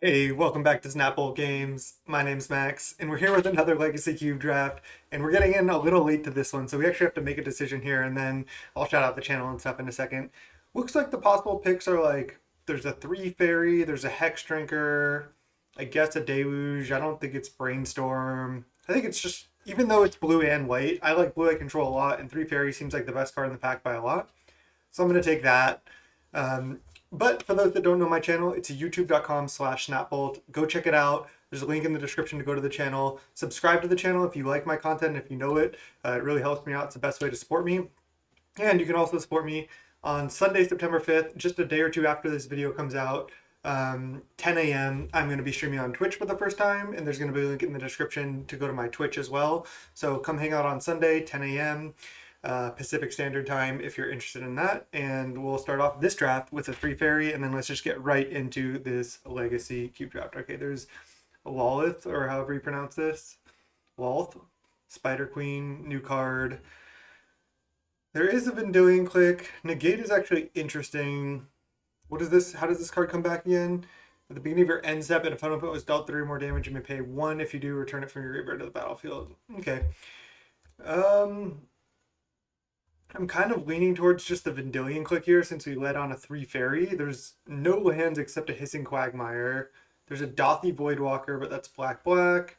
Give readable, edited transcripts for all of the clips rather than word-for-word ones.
Hey, welcome back to Snapple Games. My name's Max, and we're here with another Legacy Cube draft. And we're getting in a little late to this one, so we actually have to make a decision here, and then I'll shout out the channel and stuff in a second. Looks like the possible picks are like there's a three fairy, there's a hex drinker, I guess a deluge. I don't think it's brainstorm. I think it's just even though it's blue and white, I like blue eye control a lot, and three fairy seems like the best card in the pack by a lot. So I'm gonna take that. Um, but for those that don't know my channel, it's youtube.com/snapbolt. Go check it out. There's a link in the description to go to the channel. Subscribe to the channel if you like my content, if you know it. It really helps me out. It's the best way to support me. And you can also support me on Sunday, September 5th, just a day or two after this video comes out. 10 a.m. I'm going to be streaming on Twitch for the first time, and there's going to be a link in the description to go to my Twitch as well. So come hang out on Sunday, 10 a.m. Pacific Standard Time if you're interested in that. And we'll start off this draft with a three fairy, and then let's just get right into this Legacy Cube draft. Okay, there's Lolith, or however you pronounce this. Lolth, Spider Queen, new card. There is a Vendilion Click. Negate is actually interesting. What is this? How does this card come back again? At the beginning of your end step, if an opponent was dealt 3 or more damage, you may pay 1. If you do, return it from your graveyard to the battlefield. Okay. I'm kind of leaning towards just the Vendilion Click here since we led on a 3 fairy. There's no lands except a Hissing Quagmire. There's a Dothy Voidwalker, but that's black.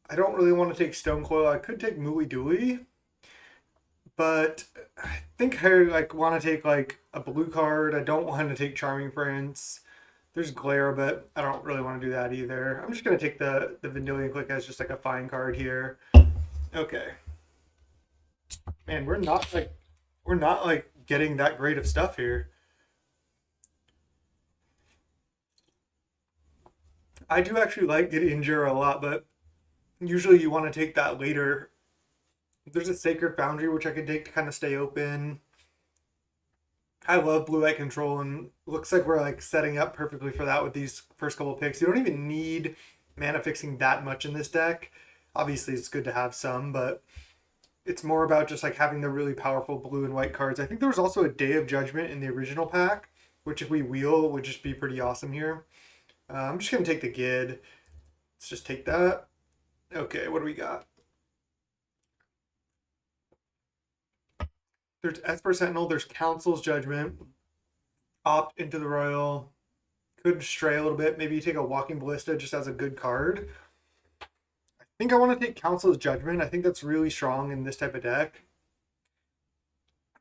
I don't really want to take Stonecoil. I could take Mooly Dooly, but I think I want to take like a blue card. I don't want to take Charming Prince. There's Glare, but I don't really want to do that either. I'm just gonna take the Vendilion Click as just like a fine card here. Okay. Man, we're not like getting that great of stuff here. I do actually like Gideon Jura a lot, but usually you want to take that later. There's a Sacred Foundry which I could take to kind of stay open. I love blue eye control, and looks like we're like setting up perfectly for that with these first couple picks. You don't even need mana fixing that much in this deck. Obviously, it's good to have some, but it's more about just like having the really powerful blue and white cards. I think there was also a Day of Judgment in the original pack, which if we wheel would just be pretty awesome here. I'm just gonna take the Gid. Let's just take that. Okay, what do we got? There's Esper Sentinel, there's Council's Judgment. Opt into the Royal. Could stray a little bit. Maybe you take a Walking Ballista just as a good card. I think I want to take Council's Judgment. I think that's really strong in this type of deck.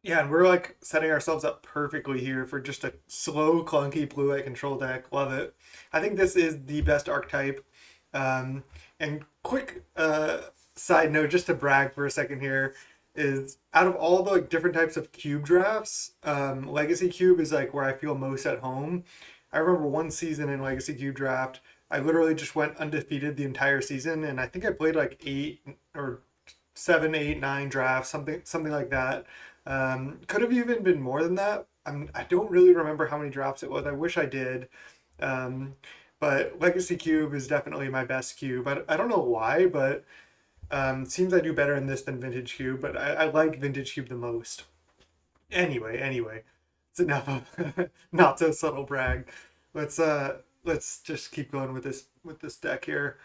Yeah, and we're like setting ourselves up perfectly here for just a slow, clunky blue eye control deck. Love it. I think this is the best archetype. And quick side note, just to brag for a second here, is out of all the like different types of cube drafts, Legacy Cube is like where I feel most at home. I remember one season in Legacy Cube draft, I literally just went undefeated the entire season, and I think I played like 8 or 7, 8, 9 drafts, something like that. Could have even been more than that. I don't really remember how many drafts it was. I wish I did. Um, but Legacy Cube is definitely my best cube. I don't know why, but seems I do better in this than Vintage Cube, but I like Vintage Cube the most. Anyway, it's enough of not so subtle brag. Let's just keep going with this deck here.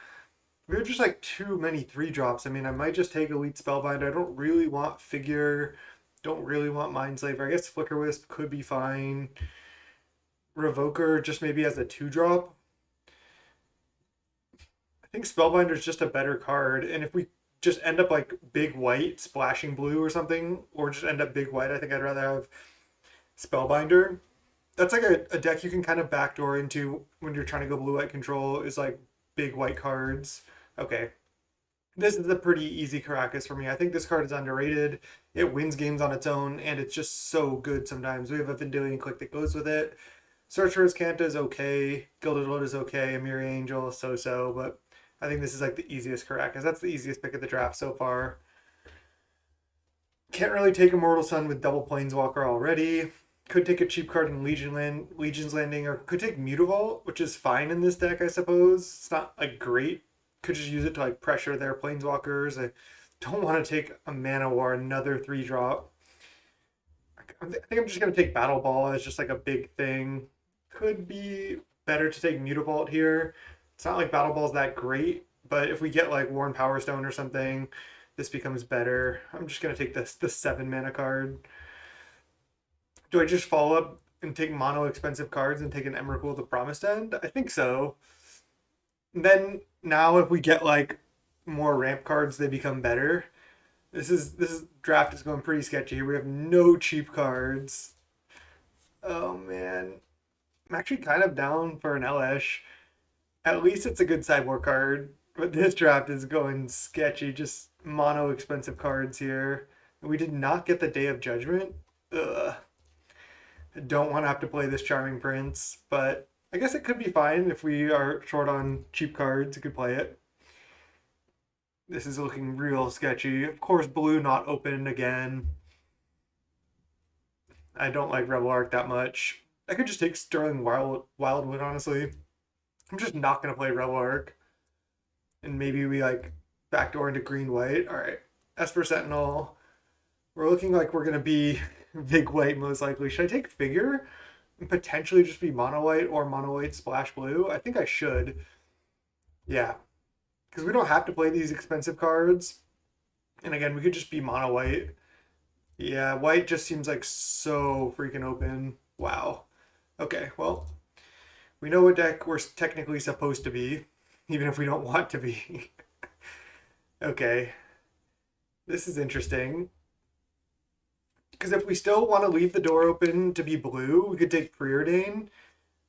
We have just like too many 3 drops. I mean, I might just take Elite Spellbinder. I don't really want Figure. Don't really want Mindslaver. I guess Flicker Wisp could be fine. Revoker just maybe as a 2-drop. I think Spellbinder is just a better card. And if we just end up like big white, splashing blue or something, or just end up big white, I think I'd rather have Spellbinder. That's like a deck you can kind of backdoor into when you're trying to go blue white control, is like big white cards. Okay. This is a pretty easy Caracas for me. I think this card is underrated. It wins games on its own, and it's just so good sometimes. We have a Vendilion Click that goes with it. Sorcerer's Canta is okay. Gilded Load is okay. Amiri Angel, so-so, but I think this is like the easiest Caracas. That's the easiest pick of the draft so far. Can't really take Immortal Sun with double Planeswalker already. Could take a cheap card in Legion's Landing, or could take Mutavault, which is fine in this deck, I suppose. It's not like great. Could just use it to like pressure their Planeswalkers. I don't want to take a Mana War, another 3-drop. I think I'm just gonna take Battle Ball as just like a big thing. Could be better to take Mutavault here. It's not like Battle Ball's that great, but if we get like Worn Power Stone or something, this becomes better. I'm just gonna take the 7 mana card. Do I just follow up and take mono expensive cards and take an Emrakul the Promised End? I think so. Then now if we get like more ramp cards, they become better. This draft is going pretty sketchy. We have no cheap cards. Oh man. I'm actually kind of down for an LS. At least it's a good sideboard card. But this draft is going sketchy. Just mono expensive cards here. We did not get the Day of Judgment. Ugh. I don't want to have to play this Charming Prince, but I guess it could be fine if we are short on cheap cards. You could play it. This is looking real sketchy. Of course, blue not open again. I don't like Rebel Arc that much. I could just take Sterling Wildwood, honestly. I'm just not going to play Rebel Arc. And maybe we like backdoor into green white. All right. Esper Sentinel. We're looking like we're going to be big white most likely. Should I take Figure and potentially just be mono white or mono white splash blue? I think I should. Yeah. Because we don't have to play these expensive cards. And again, we could just be mono white. Yeah, white just seems like so freaking open. Wow. Okay, well, we know what deck we're technically supposed to be, even if we don't want to be. Okay, this is interesting. Because if we still want to leave the door open to be blue, we could take Preordain.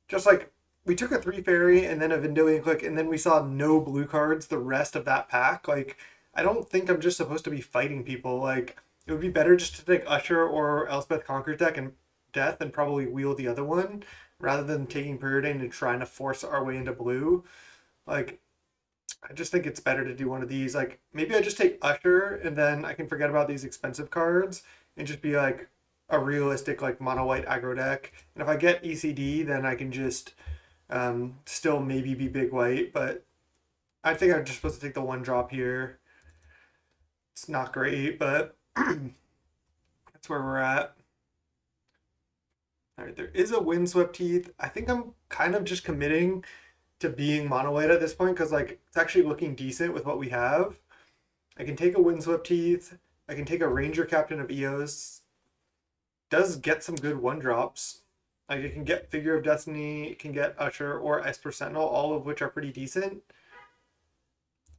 Just like we took a 3 fairy and then a Vendilion Clique, and then we saw no blue cards the rest of that pack. Like, I don't think I'm just supposed to be fighting people. Like, it would be better just to take Usher or Elspeth Conqueror's deck and Death and probably wheel the other one rather than taking Preordain and trying to force our way into blue. Like, I just think it's better to do one of these. Like, maybe I just take Usher and then I can forget about these expensive cards and just be like a realistic like mono white aggro deck. And if I get ECD, then I can just still maybe be big white. But I think I'm just supposed to take the 1-drop here. It's not great, but that's where we're at. All right, there is a Windswept Heath. I think I'm kind of just committing to being mono white at this point because like it's actually looking decent with what we have. I can take a Windswept Heath. I can take a Ranger Captain of Eos. Does get some good 1-drops. Like it can get Figure of Destiny, it can get Usher or Esper Sentinel, all of which are pretty decent.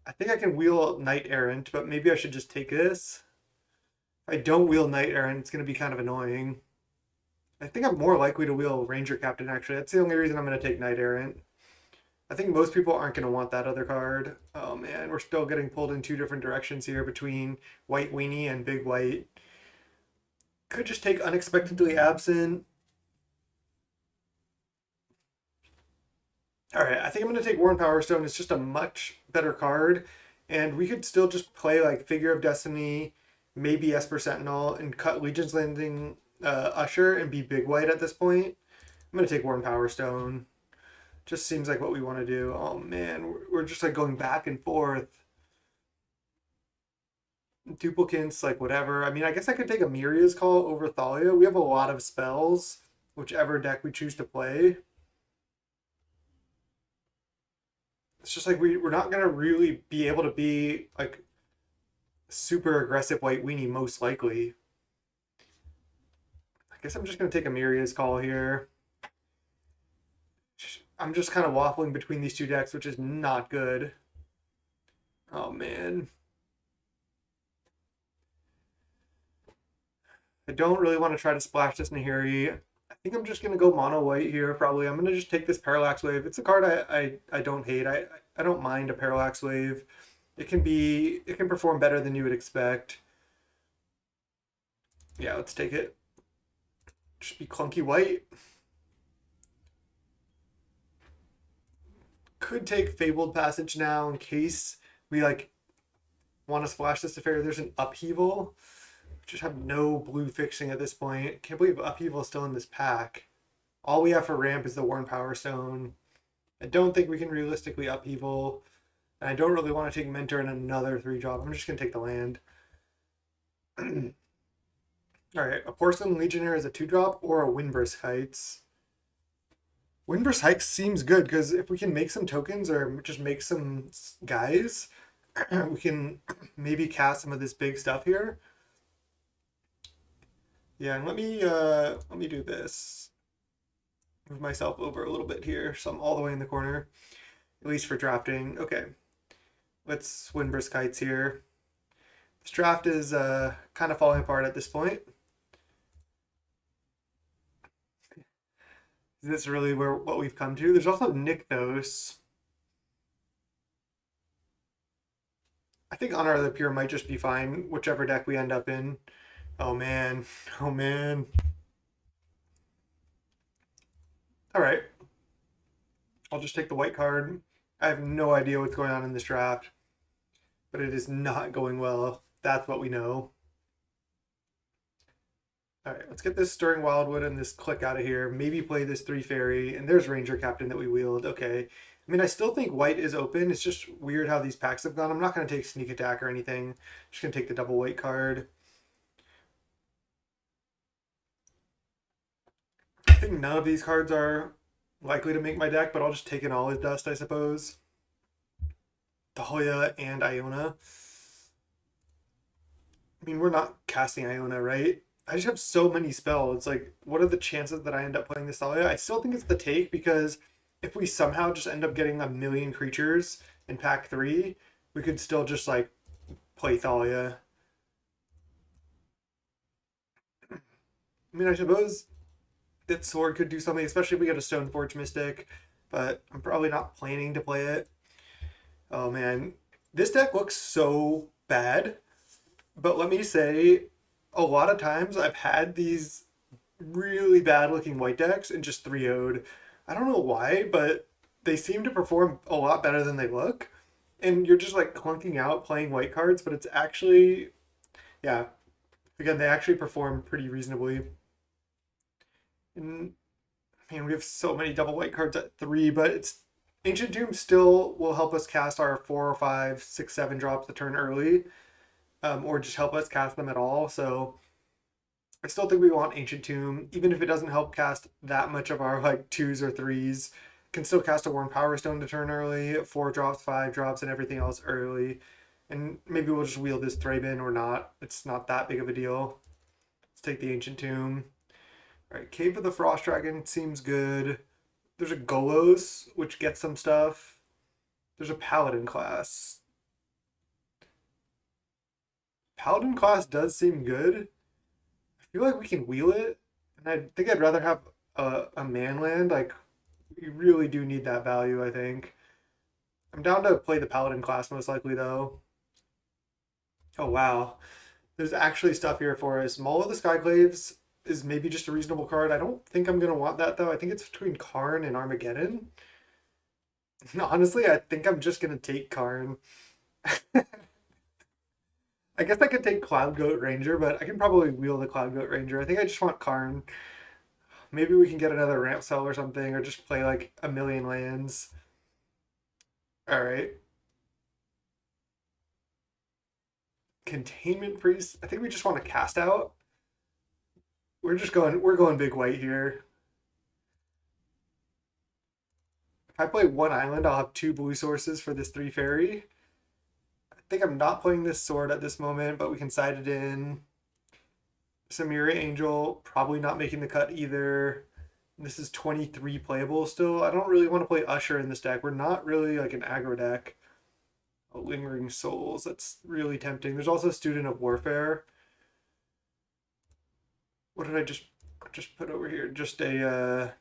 I think I can wheel Knight Errant, but maybe I should just take this. If I don't wheel Knight Errant, it's going to be kind of annoying. I think I'm more likely to wheel Ranger Captain, actually. That's the only reason I'm going to take Knight Errant. I think most people aren't going to want that other card. Oh man, we're still getting pulled in 2 different directions here between White Weenie and Big White. Could just take Unexpectedly Absent. All right, I think I'm going to take Worn Power Stone. It's just a much better card. And we could still just play like Figure of Destiny, maybe Esper Sentinel, and cut Legion's Landing Usher and be big white at this point. I'm going to take Worn Power Stone. Just seems like what we want to do. Oh man, we're just like going back and forth. Duplicates, like whatever. I mean, I guess I could take a Miria's Call over Thalia. We have a lot of spells, whichever deck we choose to play. It's just like we're not going to really be able to be like super aggressive White Weenie, most likely. I guess I'm just going to take a Miria's Call here. I'm just kind of waffling between these 2 decks, which is not good. Oh, man. I don't really want to try to splash this Nahiri. I think I'm just going to go mono white here, probably. I'm going to just take this Parallax Wave. It's a card I don't hate. I don't mind a Parallax Wave. It can perform better than you would expect. Yeah, let's take it. Just be clunky white. Could take Fabled Passage now in case we like want to splash this affair. There's an Upheaval. Just have no blue fixing at this point. Can't believe Upheaval is still in this pack. All we have for ramp is the Worn Power Stone. I don't think we can realistically Upheaval. And I don't really want to take Mentor in another 3-drop. I'm just going to take the land. Alright, a Porcelain Legionnaire is a 2-drop or a Windbrisk Heights. Windburst Hike seems good because if we can make some tokens or just make some guys, we can maybe cast some of this big stuff here. Yeah, and let me do this. Move myself over a little bit here, so I'm all the way in the corner, at least for drafting. Okay, let's Windburst Kites here. This draft is kind of falling apart at this point. Is this really where what we've come to? There's also Nykthos. I think Honor of the Pure might just be fine, whichever deck we end up in. Oh man. Oh man. Alright. I'll just take the white card. I have no idea what's going on in this draft, but it is not going well. That's what we know. Alright, let's get this Stirring Wildwood and this Click out of here. Maybe play this 3 Fairy, and there's Ranger Captain that we wield. Okay. I mean, I still think white is open. It's just weird how these packs have gone. I'm not going to take Sneak Attack or anything. Just going to take the double white card. I think none of these cards are likely to make my deck, but I'll just take an All Is Dust, I suppose. Dahlia and Iona. I mean, we're not casting Iona, right? I just have so many spells. It's like, what are the chances that I end up playing this Dahlia? I still think it's the take because if we somehow just end up getting a million creatures in pack 3, we could still just like play Thalia. I mean, I suppose that sword could do something, especially if we get a Stoneforge Mystic, but I'm probably not planning to play it. Oh man, this deck looks so bad, but let me say, a lot of times I've had these really bad looking white decks and just 3-0'd. I don't know why, but they seem to perform a lot better than they look. And you're just like clunking out playing white cards, but it's actually, yeah, again, they actually perform pretty reasonably. And man, we have so many double white cards at 3, but it's Ancient Tomb still will help us cast our 4 or 5, 6, 7 drops the turn early, or just help us cast them at all. So I still think we want Ancient Tomb, even if it doesn't help cast that much of our like 2s or 3s. Can still cast a Worn Power Stone to turn early, 4 drops, 5 drops, and everything else early. And maybe we'll just wield this Thraben or not. It's not that big of a deal. Let's take the Ancient Tomb. All right, Cave of the Frost Dragon seems good. There's a Golos, which gets some stuff. There's a Paladin class. Paladin class does seem good. I feel like we can wheel it, and I think I'd rather have a manland. Like, we really do need that value, I think. I'm down to play the Paladin class most likely, though. Oh, wow. There's actually stuff here for us. Maul of the Skyclaves is maybe just a reasonable card. I don't think I'm going to want that, though. I think it's between Karn and Armageddon. Honestly, I think I'm just going to take Karn. I guess I could take Cloud Goat Ranger, but I can probably wheel the Cloud Goat Ranger. I think I just want Karn. Maybe we can get another ramp cell or something, or just play like a million lands. All right. Containment Priest. I think we just want to cast out. We're going big white here. If I play one island, I'll have 2 blue sources for this 3 fairy. I think I'm not playing this sword at this moment, but we can side it in. Samira Angel, probably not making the cut either. This is 23 playable still. I don't really want to play Usher in this deck. We're not really like an aggro deck. Oh, Lingering Souls, that's really tempting. There's also Student of Warfare. What did I just put over here? Just a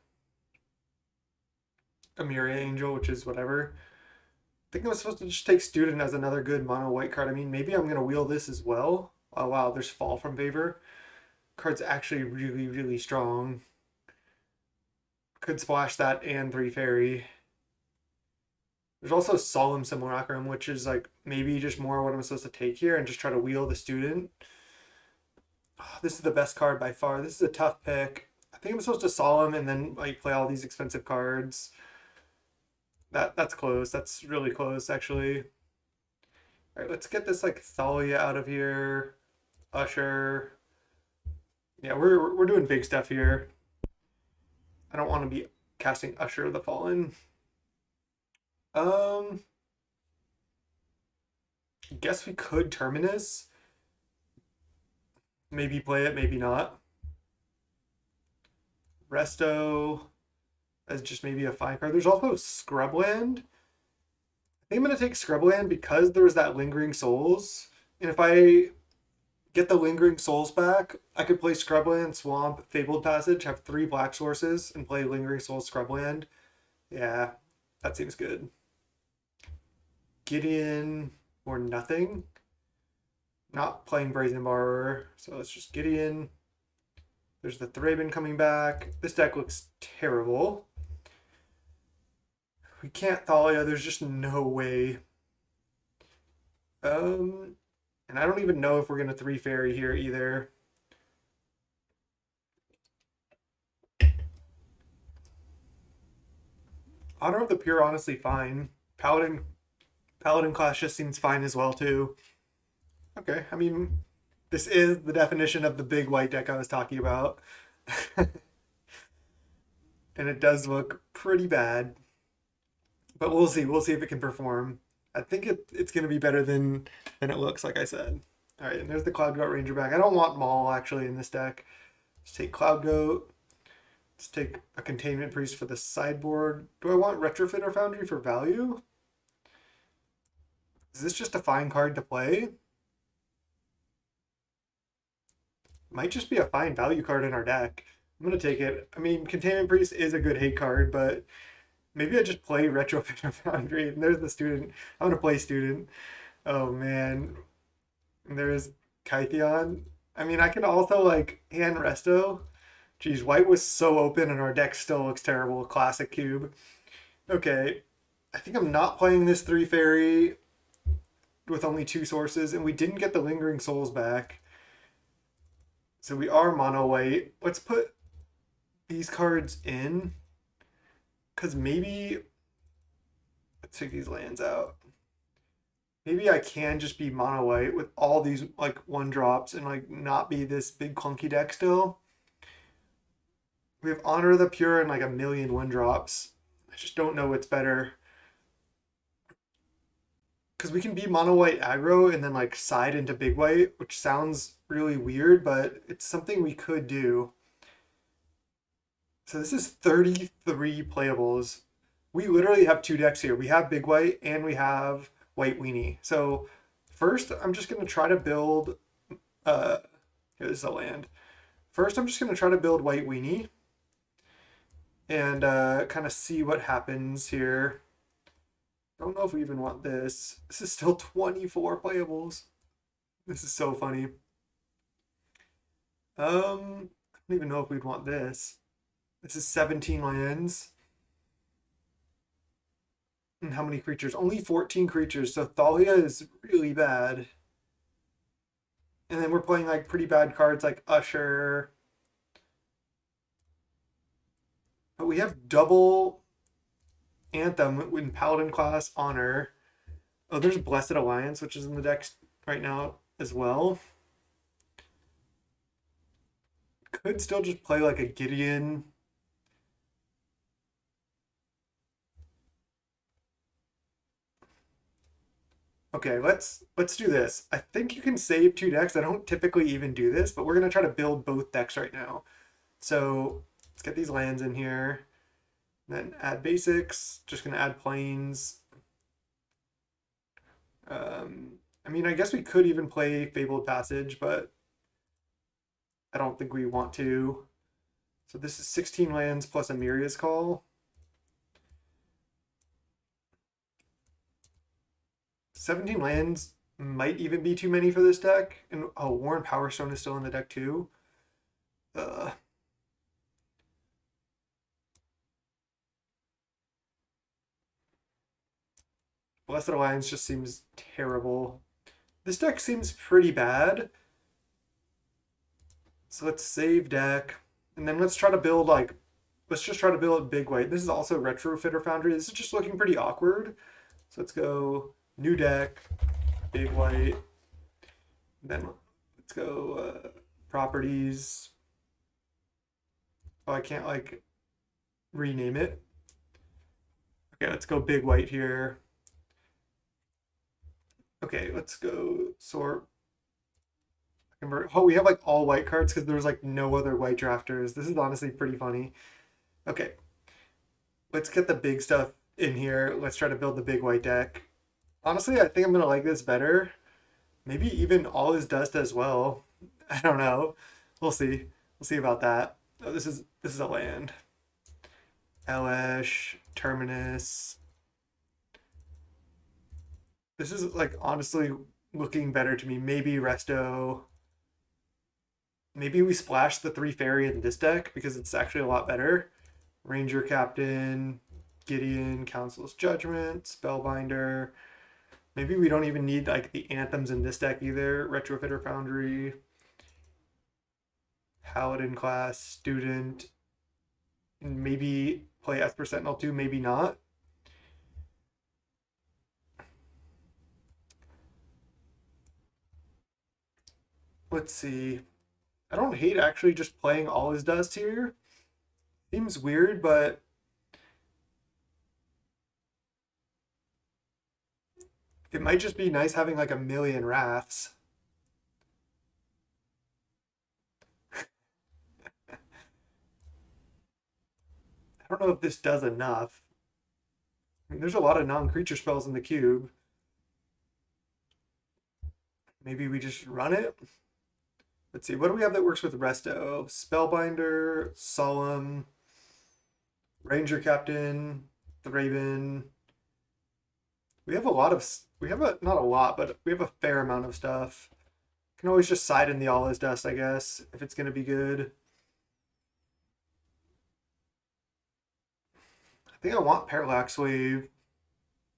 Miria Angel, which is whatever. I think I'm supposed to just take Student as another good mono white card. I mean, maybe I'm gonna wheel this as well. Oh wow, there's Fall from Favor. Card's actually really, really strong. Could splash that and 3 fairy. There's also Solemn Simulacrum, which is like maybe just more what I'm supposed to take here and just try to wheel the Student. Oh, this is the best card by far. This is a tough pick. I think I'm supposed to Solemn and then like play all these expensive cards. That's close. That's really close, actually. All right, let's get this like Thalia out of here. Usher. Yeah, we're doing big stuff here. I don't want to be casting Usher of the Fallen. Um, guess we could Terminus. Maybe play it, maybe not. Resto as just maybe a fine card. There's also Scrubland. I think I'm going to take Scrubland because there's that Lingering Souls. And if I get the Lingering Souls back, I could play Scrubland, Swamp, Fabled Passage, have 3 black sources, and play Lingering Souls, Scrubland. Yeah, that seems good. Gideon or nothing. Not playing Brazen Borrower, so let's just Gideon. There's the Thraben coming back. This deck looks terrible. We can't Thalia, there's just no way. And I don't even know if we're gonna 3 fairy here either. Honor of the Pure, honestly fine. Paladin class just seems fine as well too. Okay, I mean, this is the definition of the big white deck I was talking about. And it does look pretty bad. But we'll see. We'll see if it can perform. I think it's going to be better than it looks, like I said. All right, and there's the Cloud Goat Ranger back. I don't want Maul, actually, in this deck. Let's take Cloud Goat. Let's take a Containment Priest for the sideboard. Do I want Retrofitter Foundry for value? Is this just a fine card to play? Might just be a fine value card in our deck. I'm going to take it. I mean, Containment Priest is a good hate card, but maybe I just play Retrofitter Foundry. And there's the Student. I'm going to play Student. Oh, man. And there's Kytheon. I mean, I can also, like, hand Resto. Geez, white was so open and our deck still looks terrible. Classic cube. Okay. I think I'm not playing this 3 fairy with only 2 sources, and we didn't get the Lingering Souls back. So we are mono white. Let's put these cards in, because maybe, let's take these lands out. Maybe I can just be mono white with all these like 1-drops and like not be this big clunky deck still. We have Honor of the Pure and like a million 1-drops. I just don't know what's better. Because we can be mono white aggro and then like side into big white, which sounds really weird, but it's something we could do. So this is 33 playables. We literally have 2 decks here. We have big white and we have white weenie. So first I'm just going to try to build, here's the land. First I'm just going to try to build white weenie and kind of see what happens here. I don't know if we even want this. This is still 24 playables. This is so funny. I don't even know if we'd want this. This is 17 lands. And how many creatures? Only 14 creatures, so Thalia is really bad. And then we're playing like pretty bad cards like Usher. But we have double Anthem in Paladin class, Honor. Oh, there's Blessed Alliance, which is in the deck right now as well. Could still just play like a Gideon. Okay, let's do this. I think you can save 2 decks. I don't typically even do this, but we're gonna try to build both decks right now. So let's get these lands in here. Then add basics. Just gonna add planes. I mean, I guess we could even play Fabled Passage, but I don't think we want to. So this is 16 lands plus a Miria's Call. 17 lands might even be too many for this deck. And oh, Warren Power Stone is still in the deck too. Blessed Alliance just seems terrible. This deck seems pretty bad. So let's save deck. And then let's try to build like, let's just try to build big white. This is also Retrofitter Foundry. This is just looking pretty awkward. So let's go new deck, big white. Then let's go properties. Oh, I can't like, rename it. Okay, let's go big white here. Okay, let's go sort. Convert. Oh, we have like all white cards because there's like no other white drafters. This is honestly pretty funny. Okay, let's get the big stuff in here. Let's try to build the big white deck. Honestly, I think I'm gonna like this better. Maybe even all is dust as well. I don't know. We'll see. We'll see about that. Oh, this is a land. Elesh, Terminus. This is like honestly looking better to me. Maybe Resto. Maybe we splash the 3 fairy in this deck because it's actually a lot better. Ranger Captain, Gideon, Council's Judgment, Spellbinder. Maybe we don't even need like the anthems in this deck either. Retrofitter Foundry, Paladin class, Student. Maybe play Esper Sentinel too, maybe not. Let's see. I don't hate actually just playing all his dust here. Seems weird, but it might just be nice having like a million wraths. I don't know if this does enough. I mean, there's a lot of non-creature spells in the cube. Maybe we just run it. Let's see. What do we have that works with Resto? Spellbinder, Solemn, Ranger Captain, Thraben. We have a lot of. We have a not a lot, but we have a fair amount of stuff. Can always just side in the all is dust, I guess, if it's gonna be good. I think I want Parallax Wave.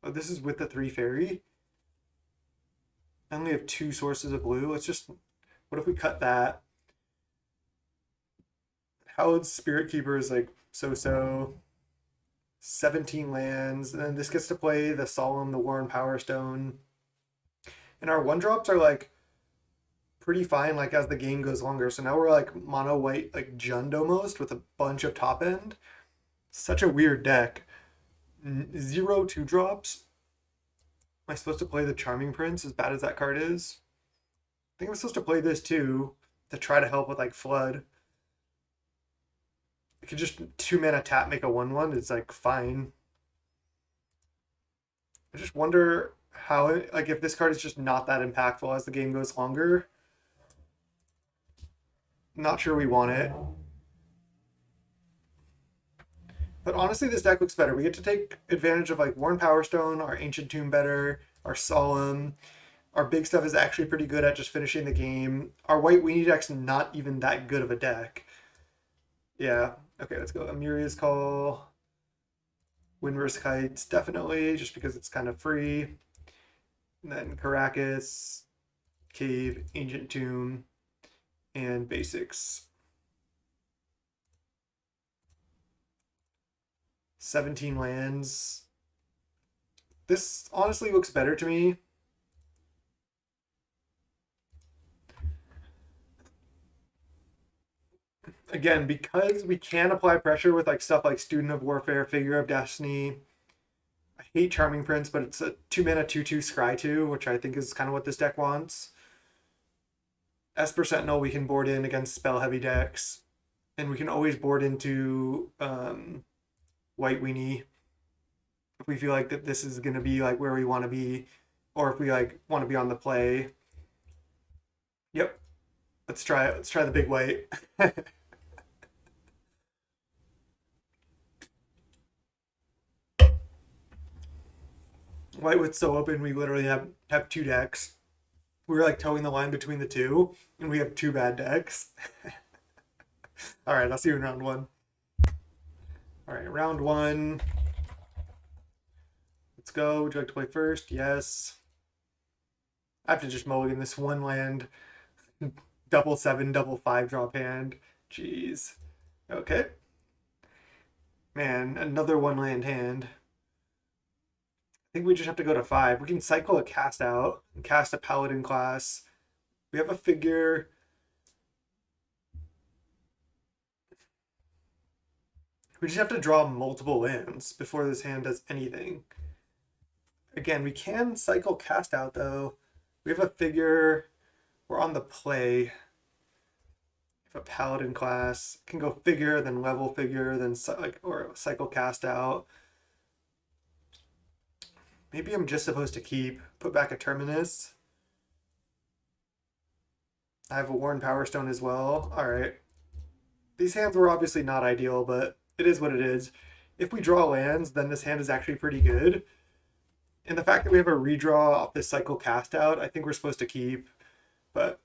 Oh, this is with the 3 fairy. I only have 2 sources of blue. Let's just. What if we cut that? Howard's Spirit Keeper is like so. 17 lands. And then this gets to play the Solemn, the War and Power Stone. And our 1-drops are like pretty fine like as the game goes longer. So now we're like mono white, like Jund almost with a bunch of top end. Such a weird deck. 0 2-drops. Am I supposed to play the Charming Prince as bad as that card is? I think I'm supposed to play this too to try to help with like Flood. I could just 2 mana tap, make a 1/1. It's like fine. I just wonder how like if this card is just not that impactful as the game goes longer. Not sure we want it. But honestly, this deck looks better. We get to take advantage of like Worn Power Stone, our Ancient Tomb better, our Solemn. Our big stuff is actually pretty good at just finishing the game. Our White Weenie deck's not even that good of a deck. Yeah. Okay, let's go. Amiria's Call. Windrisk Heights, definitely, just because it's kind of free. And then Caracas, Cave, Ancient Tomb, and Basics. 17 lands. This honestly looks better to me. Again, because we can apply pressure with like stuff like Student of Warfare, Figure of Destiny. I hate Charming Prince, but it's a 2 mana 2/2 Scry 2, which I think is kind of what this deck wants. Esper Sentinel we can board in against spell heavy decks. And we can always board into White Weenie if we feel like that this is gonna be like where we want to be, or if we like want to be on the play. Yep. Let's try it. Let's try the big white. White was so open we literally have 2 decks. We were like towing the line between the two, and we have 2 bad decks. All right, I'll see you in round 1. All right, round 1. Let's go. Would you like to play first? Yes. I have to just mulligan this 1 land. Double 7, double 5 drop hand. Jeez. Okay. Man, another 1 land hand. I think we just have to go to 5. We can cycle a cast out and cast a paladin class. We have a figure. We just have to draw multiple lands before this hand does anything. Again, we can cycle cast out though. We have a figure. We're on the play. If a paladin class can go figure, then level figure, then like or cycle cast out. Maybe I'm just supposed to put back a Terminus. I have a Worn Power Stone as well. All right. These hands were obviously not ideal, but it is what it is. If we draw lands, then this hand is actually pretty good. And the fact that we have a redraw off this cycle cast out, I think we're supposed to keep. But,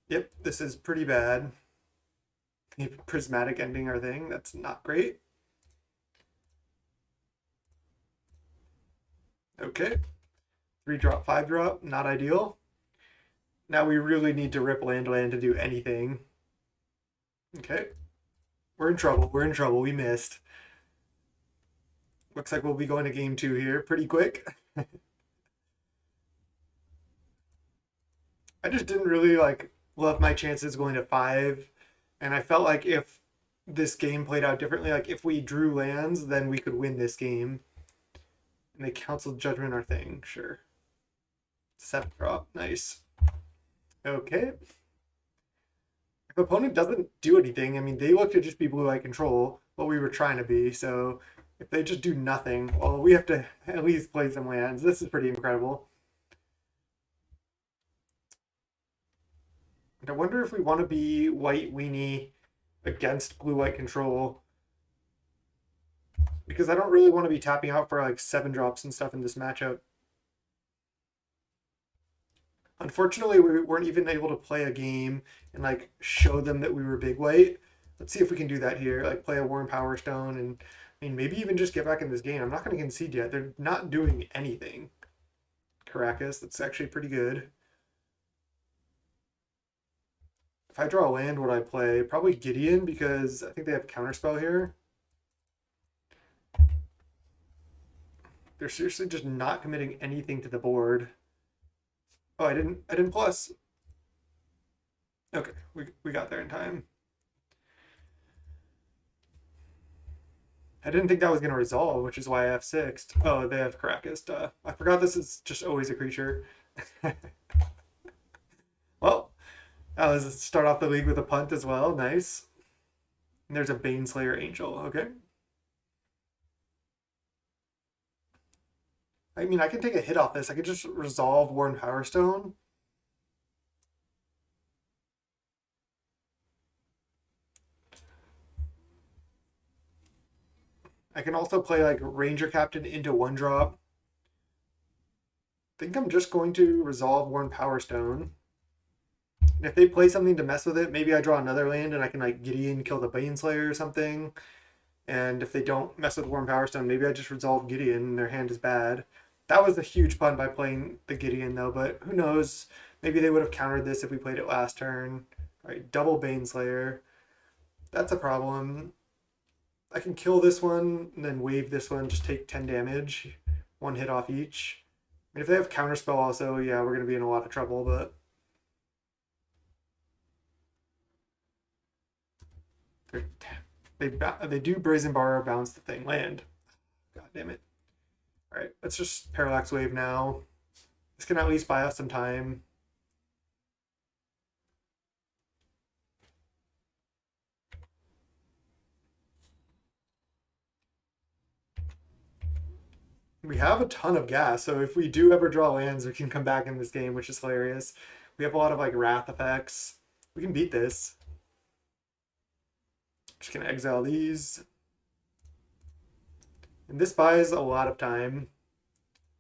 yep, this is pretty bad. Prismatic ending our thing. That's not great. Okay. 3-drop, 5-drop, not ideal. Now we really need to rip land to do anything. Okay. We're in trouble. We're in trouble. We missed. Looks like we'll be going to game 2 here pretty quick. I just didn't really love my chances going to 5. And I felt like if this game played out differently, like if we drew lands, then we could win this game. And they canceled Judgment our thing, sure. 7-drop, nice. Okay. If opponent doesn't do anything, I mean, they look to just be blue-white control, what we were trying to be, so if they just do nothing, well, we have to at least play some lands. This is pretty incredible. And I wonder if we want to be white weenie against blue-white control, because I don't really want to be tapping out for like 7-drops and stuff in this matchup. Unfortunately, we weren't even able to play a game and like show them that we were big white. Let's see if we can do that here. Like play a Worn Power Stone and I mean maybe even just get back in this game. I'm not going to concede yet. They're not doing anything. Caracas, that's actually pretty good. If I draw a land, what I play? Probably Gideon because I think they have Counterspell here. They're seriously just not committing anything to the board. Oh, I didn't plus. Okay, we got there in time. I didn't think that was going to resolve, which is why I F6'd. Oh, they have Caracas. I forgot this is just always a creature. Well, that was start off the league with a punt as well. Nice. And there's a Baneslayer Angel. Okay. I mean, I can take a hit off this. I could just resolve Worn Power Stone. I can also play like Ranger Captain into 1-drop. I think I'm just going to resolve Worn Power Stone. And if they play something to mess with it, maybe I draw another land and I can like Gideon kill the Baneslayer or something. And if they don't mess with Worn Power Stone, maybe I just resolve Gideon and their hand is bad. That was a huge pun by playing the Gideon though, but who knows? Maybe they would have countered this if we played it last turn. All right, double Baneslayer. That's a problem. I can kill this one and then wave this one, just take 10 damage. 1 hit off each. I mean, if they have Counterspell also, yeah, we're going to be in a lot of trouble, but... They do Brazen Bar bounce the thing. Land. God damn it. Alright, let's just Parallax Wave now. This can at least buy us some time. We have a ton of gas, so if we do ever draw lands, we can come back in this game, which is hilarious. We have a lot of like Wrath effects. We can beat this. Just gonna exile these. And this buys a lot of time.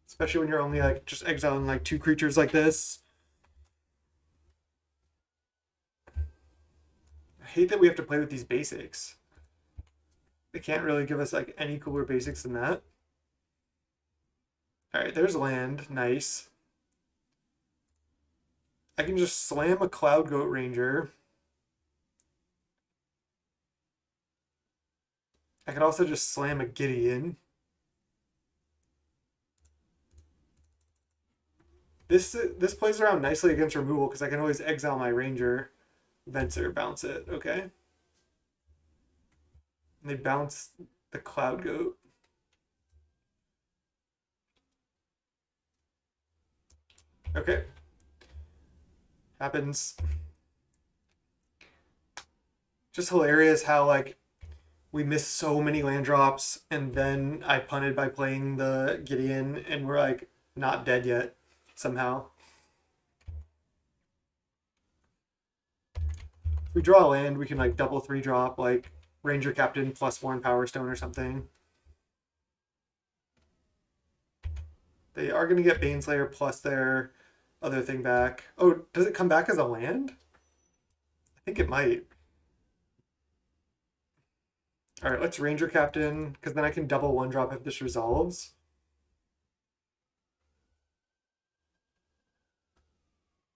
Especially when you're only like just exiling like 2 creatures like this. I hate that we have to play with these basics. They can't really give us like any cooler basics than that. Alright, there's land. Nice. I can just slam a Cloud Goat Ranger. I could also just slam a Gideon. This plays around nicely against removal because I can always exile my Ranger. Venser, bounce it. Okay. And they bounce the Cloud Goat. Okay. Happens. Just hilarious how like we missed so many land drops and then I punted by playing the Gideon and we're like not dead yet somehow. If we draw a land, we can like double 3-drop like Ranger Captain +1 Power Stone or something. They are going to get Baneslayer plus their other thing back. Oh, does it come back as a land? I think it might. All right, let's Ranger Captain, because then I can double 1-drop if this resolves.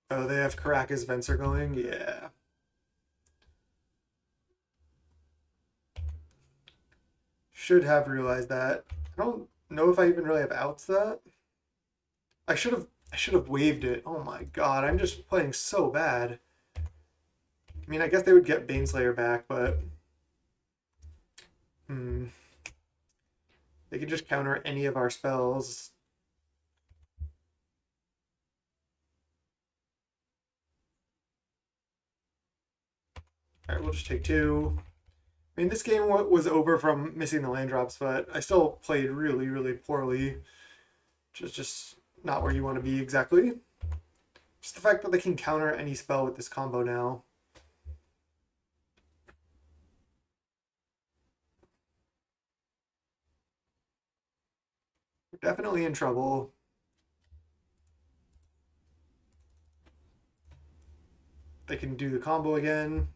Oh, they have Karakas Venser going? Yeah. Should have realized that. I don't know if I even really have outs that. I should have waived it. Oh my god, I'm just playing so bad. I mean, I guess they would get Baneslayer back, but they could just counter any of our spells. All right, we'll just take 2. I mean, this game was over from missing the land drops, but I still played really, really poorly. Just not where you want to be exactly. Just the fact that they can counter any spell with this combo now. We're definitely in trouble. They can do the combo again.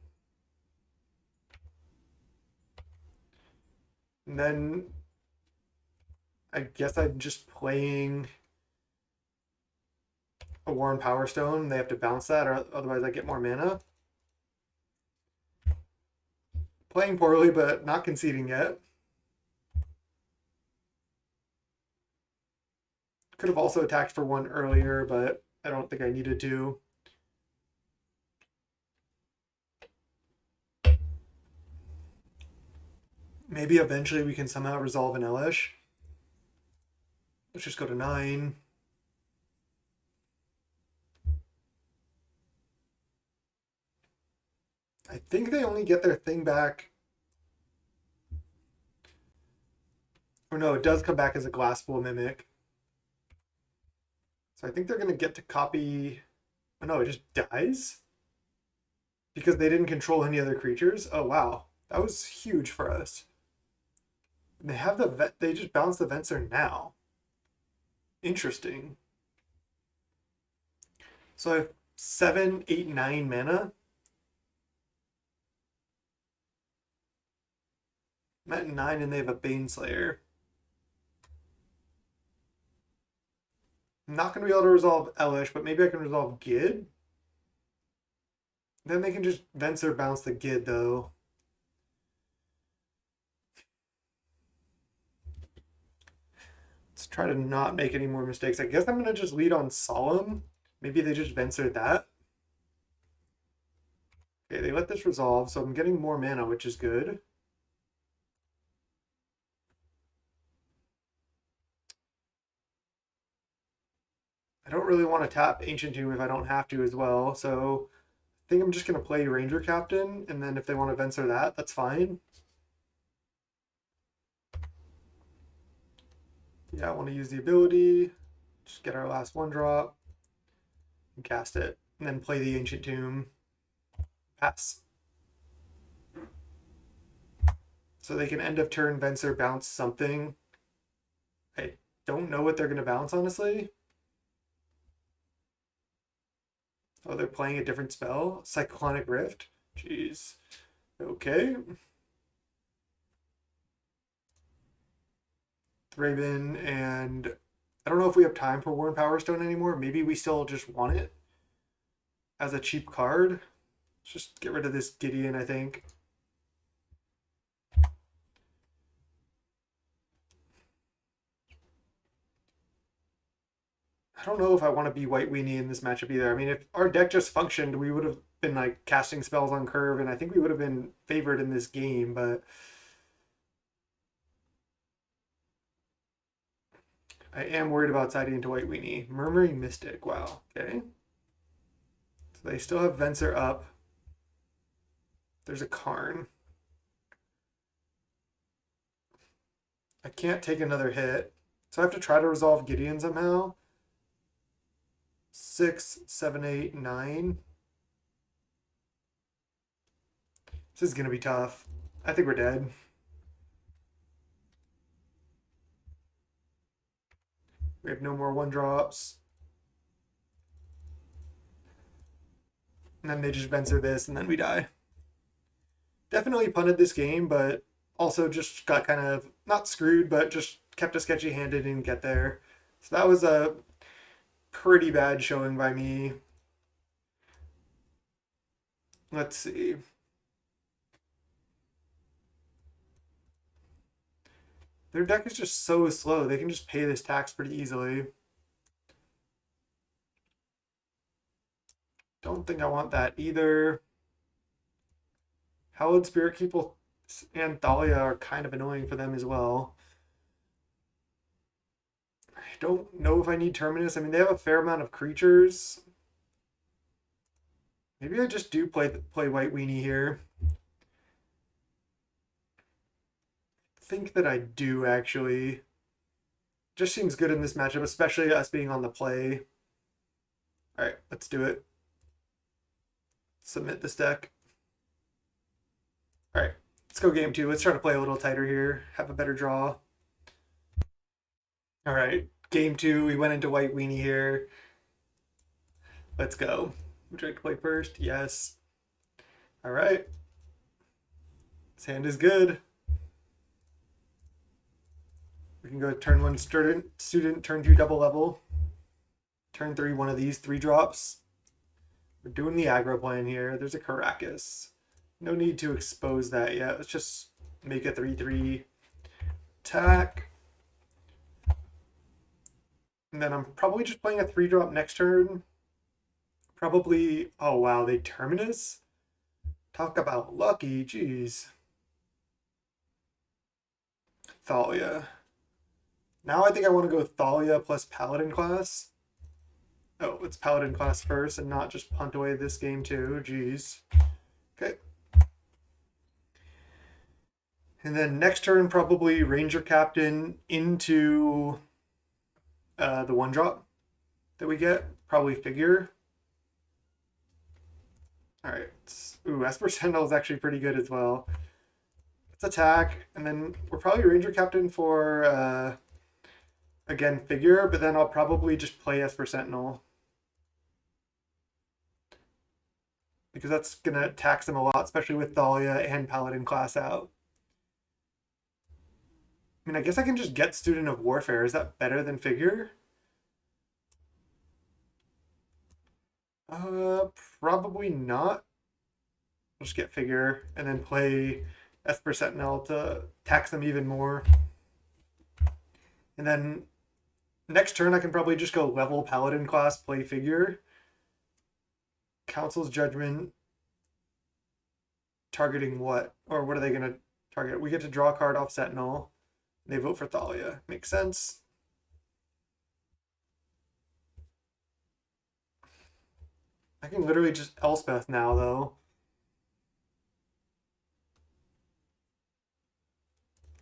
And then I guess I'm just playing a Warren Power Stone. They have to bounce that, or otherwise I get more mana. Playing poorly, but not conceding yet. Could have also attacked for 1 earlier, but I don't think I needed to. Maybe eventually we can somehow resolve an Elesh. Let's just go to 9. I think they only get their thing back. Or no, it does come back as a Glasspool Mimic. So I think they're going to get to copy... Oh no, it just dies? Because they didn't control any other creatures? Oh wow, that was huge for us. They have the they just bounce the Venser now. Interesting. So I have 7, 8, 9 mana. I'm at 9 and they have a Baneslayer. I'm not going to be able to resolve Elesh, but maybe I can resolve Gid. Then they can just Venser bounce the Gid though. Let's try to not make any more mistakes. I guess I'm going to just lead on Solemn. Maybe they just Venser that. Okay, they let this resolve, so I'm getting more mana, which is good. I don't really want to tap Ancient Tomb if I don't have to as well, so I think I'm just going to play Ranger Captain, and then if they want to Venser that, that's fine. Yeah, I want to use the ability, just get our last 1-drop, and cast it, and then play the Ancient Tomb. Pass. So they can end of turn Venser bounce something. I don't know what they're going to bounce, honestly. Oh, they're playing a different spell? Cyclonic Rift? Jeez. Okay. Thraben, and I don't know if we have time for Worn Power Stone anymore. Maybe we still just want it as a cheap card. Let's just get rid of this Gideon, I think. I don't know if I want to be White Weenie in this matchup either. I mean, if our deck just functioned, we would have been like casting spells on curve, and I think we would have been favored in this game, but I am worried about siding into White Weenie. Murmuring Mystic. Wow. Okay. So they still have Venser up. There's a Karn. I can't take another hit. So I have to try to resolve Gideon somehow. 6, 7, 8, 9. This is going to be tough. I think we're dead. We have no more 1-drops. And then they just Venser this, and then we die. Definitely punted this game, but also just got kind of, not screwed, but just kept a sketchy hand and didn't get there. So that was a pretty bad showing by me. Let's see. Their deck is just so slow. They can just pay this tax pretty easily. Don't think I want that either. Hallowed Spirit Keeper and Thalia are kind of annoying for them as well. I don't know if I need Terminus. I mean, they have a fair amount of creatures. Maybe I just do play White Weenie here. I think that I do, actually. Just seems good in this matchup, especially us being on the play. All right, let's do it. Submit this deck. All right, let's go game 2. Let's try to play a little tighter here, have a better draw. All right, game 2. We went into White Weenie here. Let's go. Would you like to play first? Yes. All right. This hand is good. We can go turn 1 student, turn 2 double level. Turn 3 one of these 3-drops. We're doing the aggro plan here. There's a Karakas. No need to expose that yet. Let's just make a 3/3 attack. And then I'm probably just playing a 3-drop next turn. Probably, oh wow, they Terminus? Talk about lucky, jeez. Thalia. Now I think I want to go Thalia plus Paladin class. Oh, it's Paladin class first and not just punt away this game too, jeez. Okay. And then next turn, probably Ranger Captain into the 1-drop that we get. Probably Figure. All right. Ooh, Esper Sentinel is actually pretty good as well. Let's attack, and then we're probably Ranger Captain for, again, Figure, but then I'll probably just play Esper Sentinel. Because that's going to tax them a lot, especially with Thalia and Paladin class out. I mean, I guess I can just get Student of Warfare. Is that better than Figure? Probably not. I'll just get Figure and then play Esper Sentinel to tax them even more. And then next turn I can probably just go level Paladin class, play Figure. Council's Judgment. Targeting what? Or what are they going to target? We get to draw a card off Sentinel. They vote for Thalia. Makes sense. I can literally just Elspeth now, though.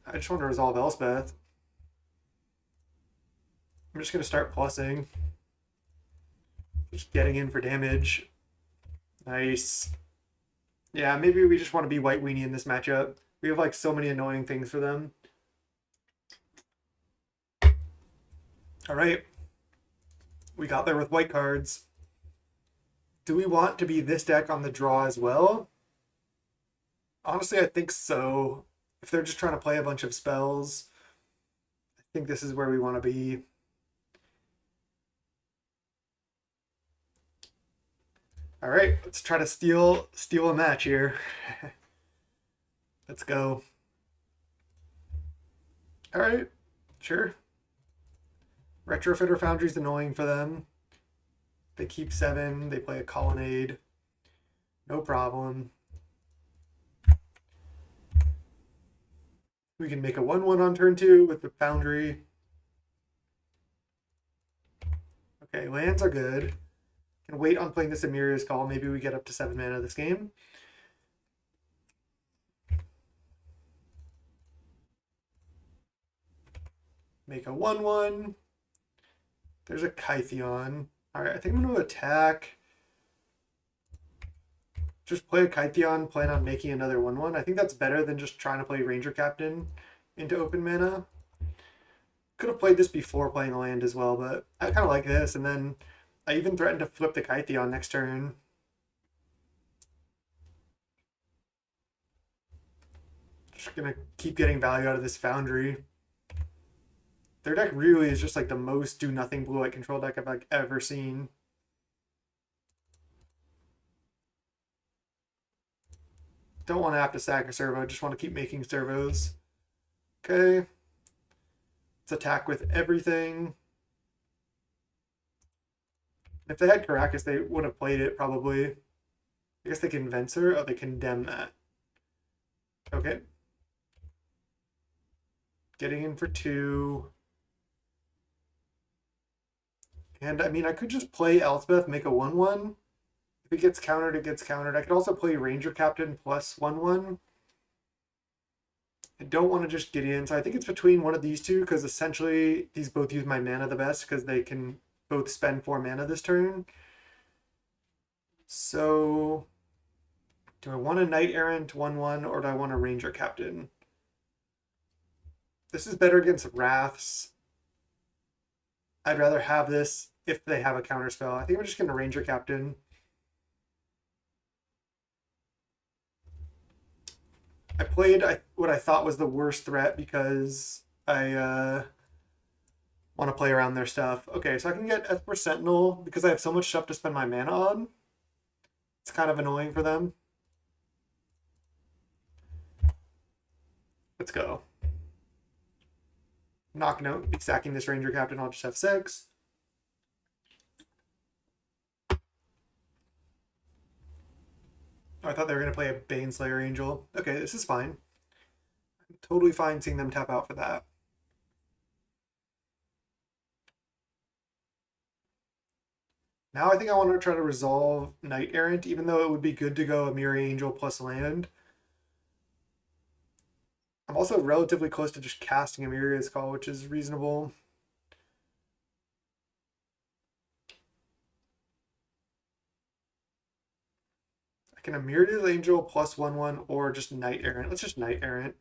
I just want to resolve Elspeth. I'm just going to start plussing. Just getting in for damage. Nice. Yeah, maybe we just want to be White Weenie in this matchup. We have like so many annoying things for them. All right. We got there with white cards. Do we want to be this deck on the draw as well? Honestly, I think so. If they're just trying to play a bunch of spells, I think this is where we want to be. All right, let's try to steal a match here. Let's go. All right, sure. Retrofitter Foundry's annoying for them. They keep 7. They play a Colonnade. No problem. We can make a 1/1 on turn 2 with the Foundry. Okay, lands are good. Can wait on playing this Emeria's Call. Maybe we get up to 7 mana this game. Make a 1/1. There's a Kytheon. All right, I think I'm going to attack. Just play a Kytheon, plan on making another 1/1. I think that's better than just trying to play Ranger Captain into open mana. Could have played this before playing a land as well, but I kind of like this. And then I even threatened to flip the Kytheon next turn. Just going to keep getting value out of this Foundry. Their deck really is just like the most do nothing blue white control deck I've like ever seen. Don't want to have to sack a servo, just want to keep making servos. Okay. Let's attack with everything. If they had Karakas, they would have played it probably. I guess they can Venser. Oh, they condemn that. Okay. Getting in for 2. And I mean, I could just play Elspeth, make a 1/1. If it gets countered, it gets countered. I could also play Ranger Captain plus 1/1. I don't want to just Gideon, so I think it's between one of these two because essentially these both use my mana the best because they can both spend 4 mana this turn. So, do I want a Knight Errant 1/1 or do I want a Ranger Captain? This is better against Wraths. I'd rather have this if they have a counterspell. I think I'm just going to Ranger Captain. I played what I thought was the worst threat because I want to play around their stuff. Okay, so I can get Esper Sentinel because I have so much stuff to spend my mana on. It's kind of annoying for them. Let's go. I'm not going to be sacking this Ranger Captain. I'll just have 6. Oh, I thought they were going to play a Baneslayer Angel. Okay, this is fine. I'm totally fine seeing them tap out for that. Now I think I want to try to resolve Knight Errant, even though it would be good to go Emiri Angel plus land. I'm also relatively close to just casting Emeria's Call, which is reasonable. I can Emeria's Angel plus 1/1 or just Knight Errant. Let's just Knight Errant.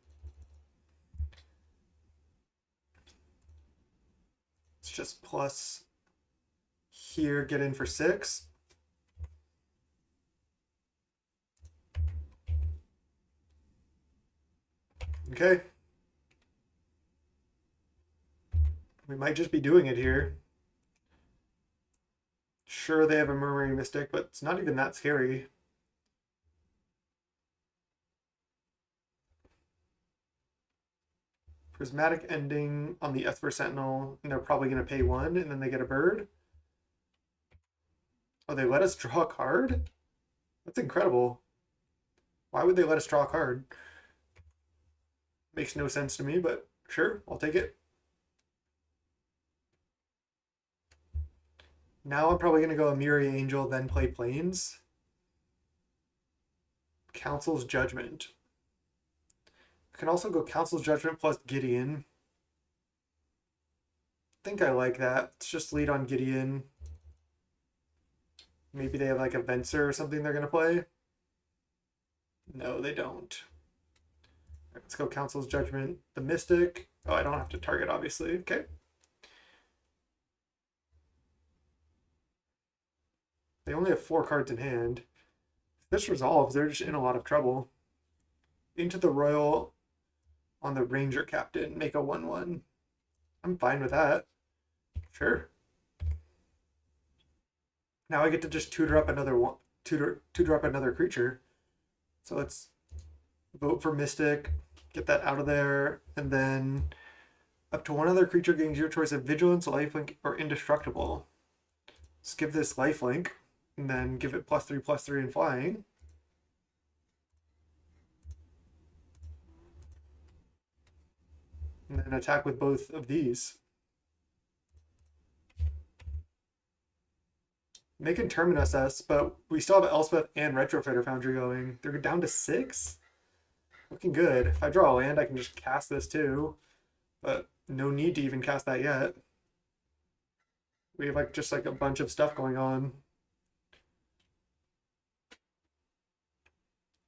It's just plus here, get in for 6. Okay. We might just be doing it here. Sure, they have a Murmuring Mystic, but it's not even that scary. Prismatic Ending on the Esper Sentinel, and they're probably going to pay 1, and then they get a bird. Oh, they let us draw a card? That's incredible. Why would they let us draw a card? Makes no sense to me, but sure, I'll take it. Now I'm probably going to go Emiri Angel, then play Plains. Council's Judgment. I can also go Council's Judgment plus Gideon. I think I like that. Let's just lead on Gideon. Maybe they have like a Venser or something they're going to play. No, they don't. Let's go Council's Judgment. The Mystic. Oh, I don't have to target, obviously. Okay. They only have 4 cards in hand. If this resolves, they're just in a lot of trouble. Into the Royal on the Ranger Captain. Make a 1/1. I'm fine with that. Sure. Now I get to just tutor up another one, tutor up another creature. So let's vote for Mystic, get that out of there, and then up to one other creature gains your choice of Vigilance, Lifelink, or Indestructible. Let's give this Lifelink, and then give it +3/+3 in flying. And then attack with both of these. They can Terminus us, but we still have Elspeth and Retrofitter Foundry going. They're down to 6? Looking good. If I draw a land, I can just cast this too. But no need to even cast that yet. We have like just like a bunch of stuff going on.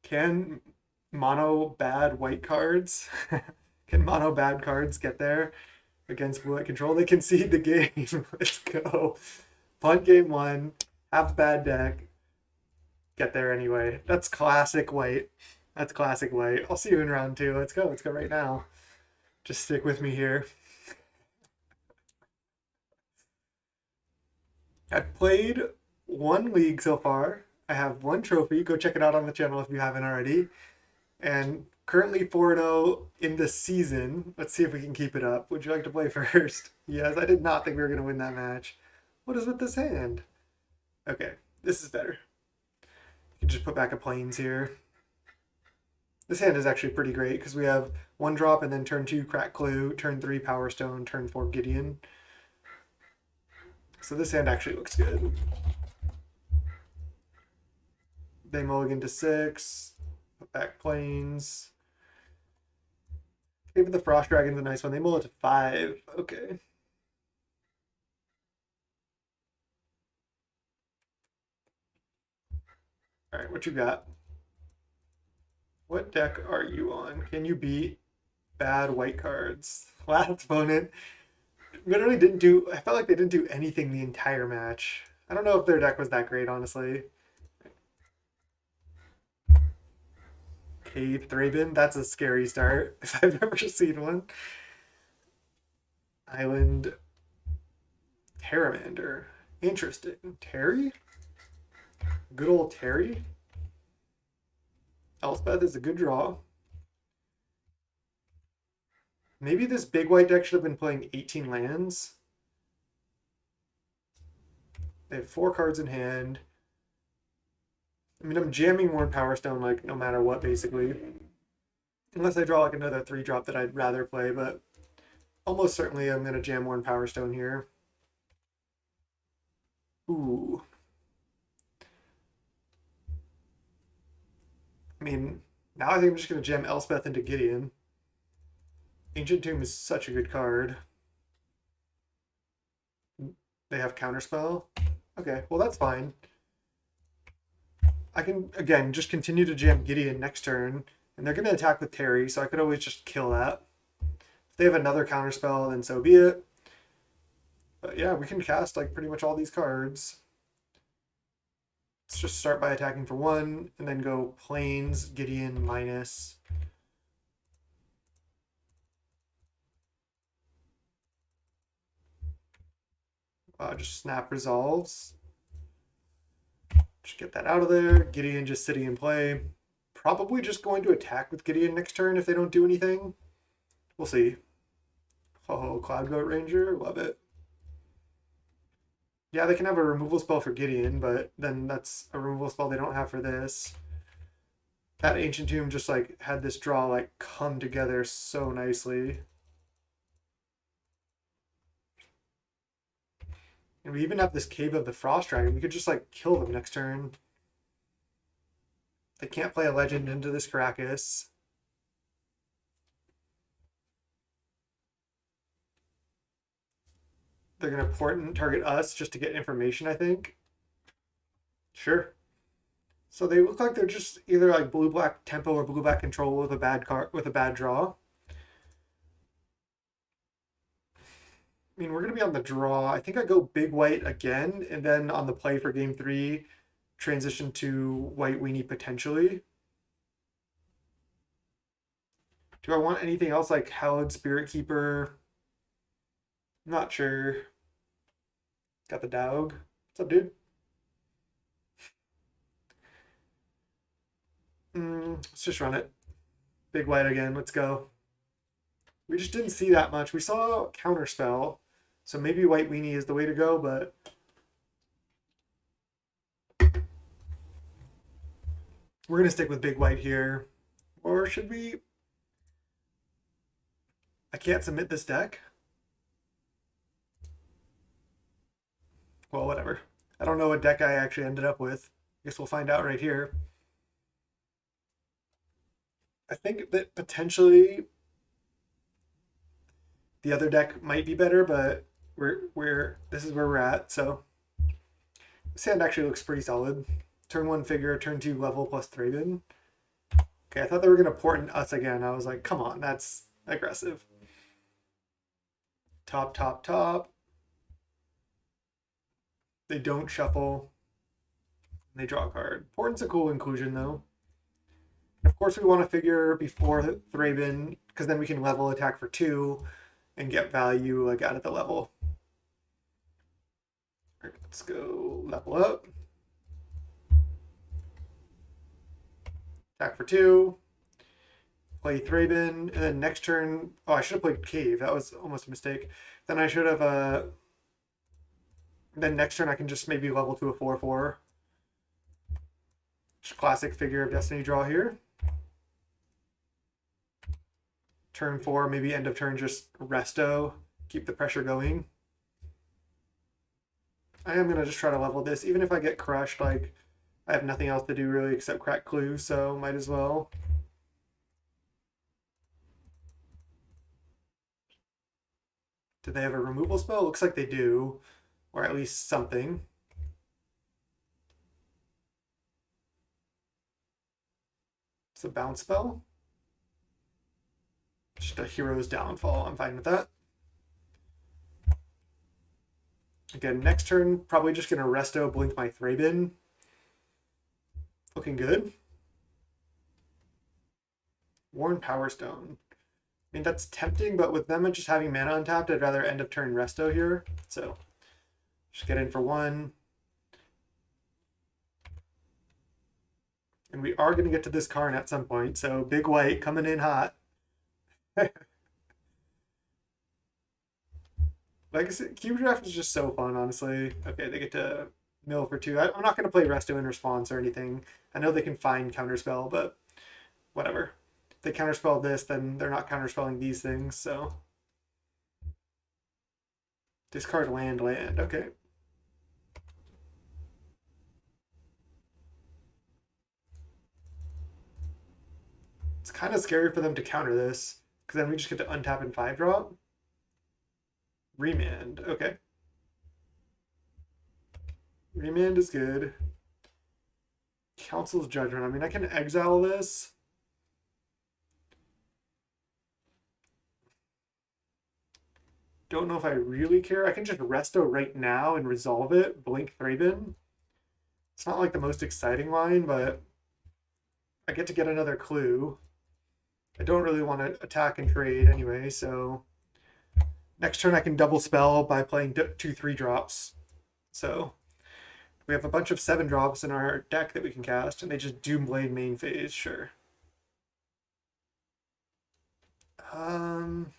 Can mono bad white cards can mono bad cards get there against blue white control? They concede the game. Let's go. Punt game 1. Have a bad deck. Get there anyway. That's classic white. That's classic white. I'll see you in round 2. Let's go. Let's go right now. Just stick with me here. I've played 1 league so far. I have 1 trophy. Go check it out on the channel if you haven't already. And currently 4-0 in the season. Let's see if we can keep it up. Would you like to play first? Yes, I did not think we were going to win that match. What is with this hand? Okay, this is better. You can just put back a plains here. This hand is actually pretty great because we have 1 drop and then turn 2 Crack Clue, turn 3 Power Stone, turn 4 Gideon. So this hand actually looks good. They mulligan to 6. Put back plains. Maybe the Frost Dragon's a nice one. They mull it to 5. Okay. Alright, what you got? What deck are you on? Can you beat bad white cards? Last opponent literally didn't do... I felt like they didn't do anything the entire match. I don't know if their deck was that great, honestly. Cave Thraben, that's a scary start if I've ever seen one. Island Terramander. Interesting. Terry? Good old Terry? Elspeth is a good draw. Maybe this big white deck should have been playing 18 lands. They have 4 cards in hand. I mean, I'm jamming Worn Power Stone like no matter what, basically. Unless I draw like another 3-drop that I'd rather play, but almost certainly I'm going to jam Worn Power Stone here. Ooh. I mean, now I think I'm just going to jam Elspeth into Gideon. Ancient Tomb is such a good card. They have Counterspell. Okay, well that's fine. I can, again, just continue to jam Gideon next turn, and they're going to attack with Terry, so I could always just kill that. If they have another Counterspell, then so be it. But yeah, we can cast like pretty much all these cards. Let's just start by attacking for 1, and then go Plains, Gideon, minus. Just snap resolves. Just get that out of there. Gideon just sitting in play. Probably just going to attack with Gideon next turn if they don't do anything. We'll see. Oh, Cloud Goat Ranger. Love it. Yeah, they can have a removal spell for Gideon, but then that's a removal spell they don't have for this. That Ancient Tomb just like had this draw like come together so nicely. And we even have this Cave of the Frost Dragon. We could just like kill them next turn. They can't play a legend into this Karakas. They're going to port and target us just to get information, I think. Sure. So they look like they're just either like blue-black tempo or blue-black control with a bad card with a bad draw. I mean, we're going to be on the draw. I think I go big white again, and then on the play for game 3, transition to white weenie potentially. Do I want anything else like Hallowed Spirit Keeper? I'm not sure. Got the Daug. What's up, dude? Let's just run it. Big white again. Let's go. We just didn't see that much. We saw Counterspell, so maybe white weenie is the way to go, but we're going to stick with big white here. Or should we? I can't submit this deck. Well, whatever. I don't know what deck I actually ended up with. I guess we'll find out right here. I think that potentially the other deck might be better, but we're this is where we're at. So this hand actually looks pretty solid. Turn 1 figure, turn 2 level plus Thraben. Okay, I thought they were gonna port in us again. I was like, come on, that's aggressive. Top, top, top. They don't shuffle. They draw a card. Portent's a cool inclusion though. Of course, we want to figure before Thraben, because then we can level attack for 2 and get value like out of the level. All right, let's go level up. Attack for 2. Play Thraben, and then next turn. Oh, I should have played Cave. That was almost a mistake. Then I should have. Then next turn I can just maybe level to a 4/4. Classic Figure of Destiny draw here. Turn 4, maybe end of turn, just resto, keep the pressure going. I am gonna just try to level this, even if I get crushed. Like, I have nothing else to do really except crack Clue, so might as well. Do they have a removal spell? Looks like they do, or at least something. It's a bounce spell. Just a hero's downfall. I'm fine with that. Again, next turn, probably just going to resto, blink my Thraben. Looking good. Worn Power Stone. I mean, that's tempting, but with them just having mana untapped, I'd rather end of turn resto here. So, just get in for 1. And we are going to get to this Karn at some point, so big white coming in hot. Legacy Cube Draft is just so fun, honestly. Okay, they get to mill for 2. I'm not going to play resto in response or anything. I know they can find counterspell, but whatever. If they counterspell this, then they're not counterspelling these things, so. Discard land, land. Okay. It's kind of scary for them to counter this, because then we just get to untap and 5-drop. Remand. Okay. Remand is good. Council's Judgment. I mean, I can exile this. Don't know if I really care. I can just resto right now and resolve it. Blink Thraben. It's not like the most exciting line, but I get to get another clue. I don't really want to attack and trade anyway, so next turn I can double spell by playing 2 3-drops. So we have a bunch of 7-drops in our deck that we can cast, and they just Doomblade main phase, sure. Don't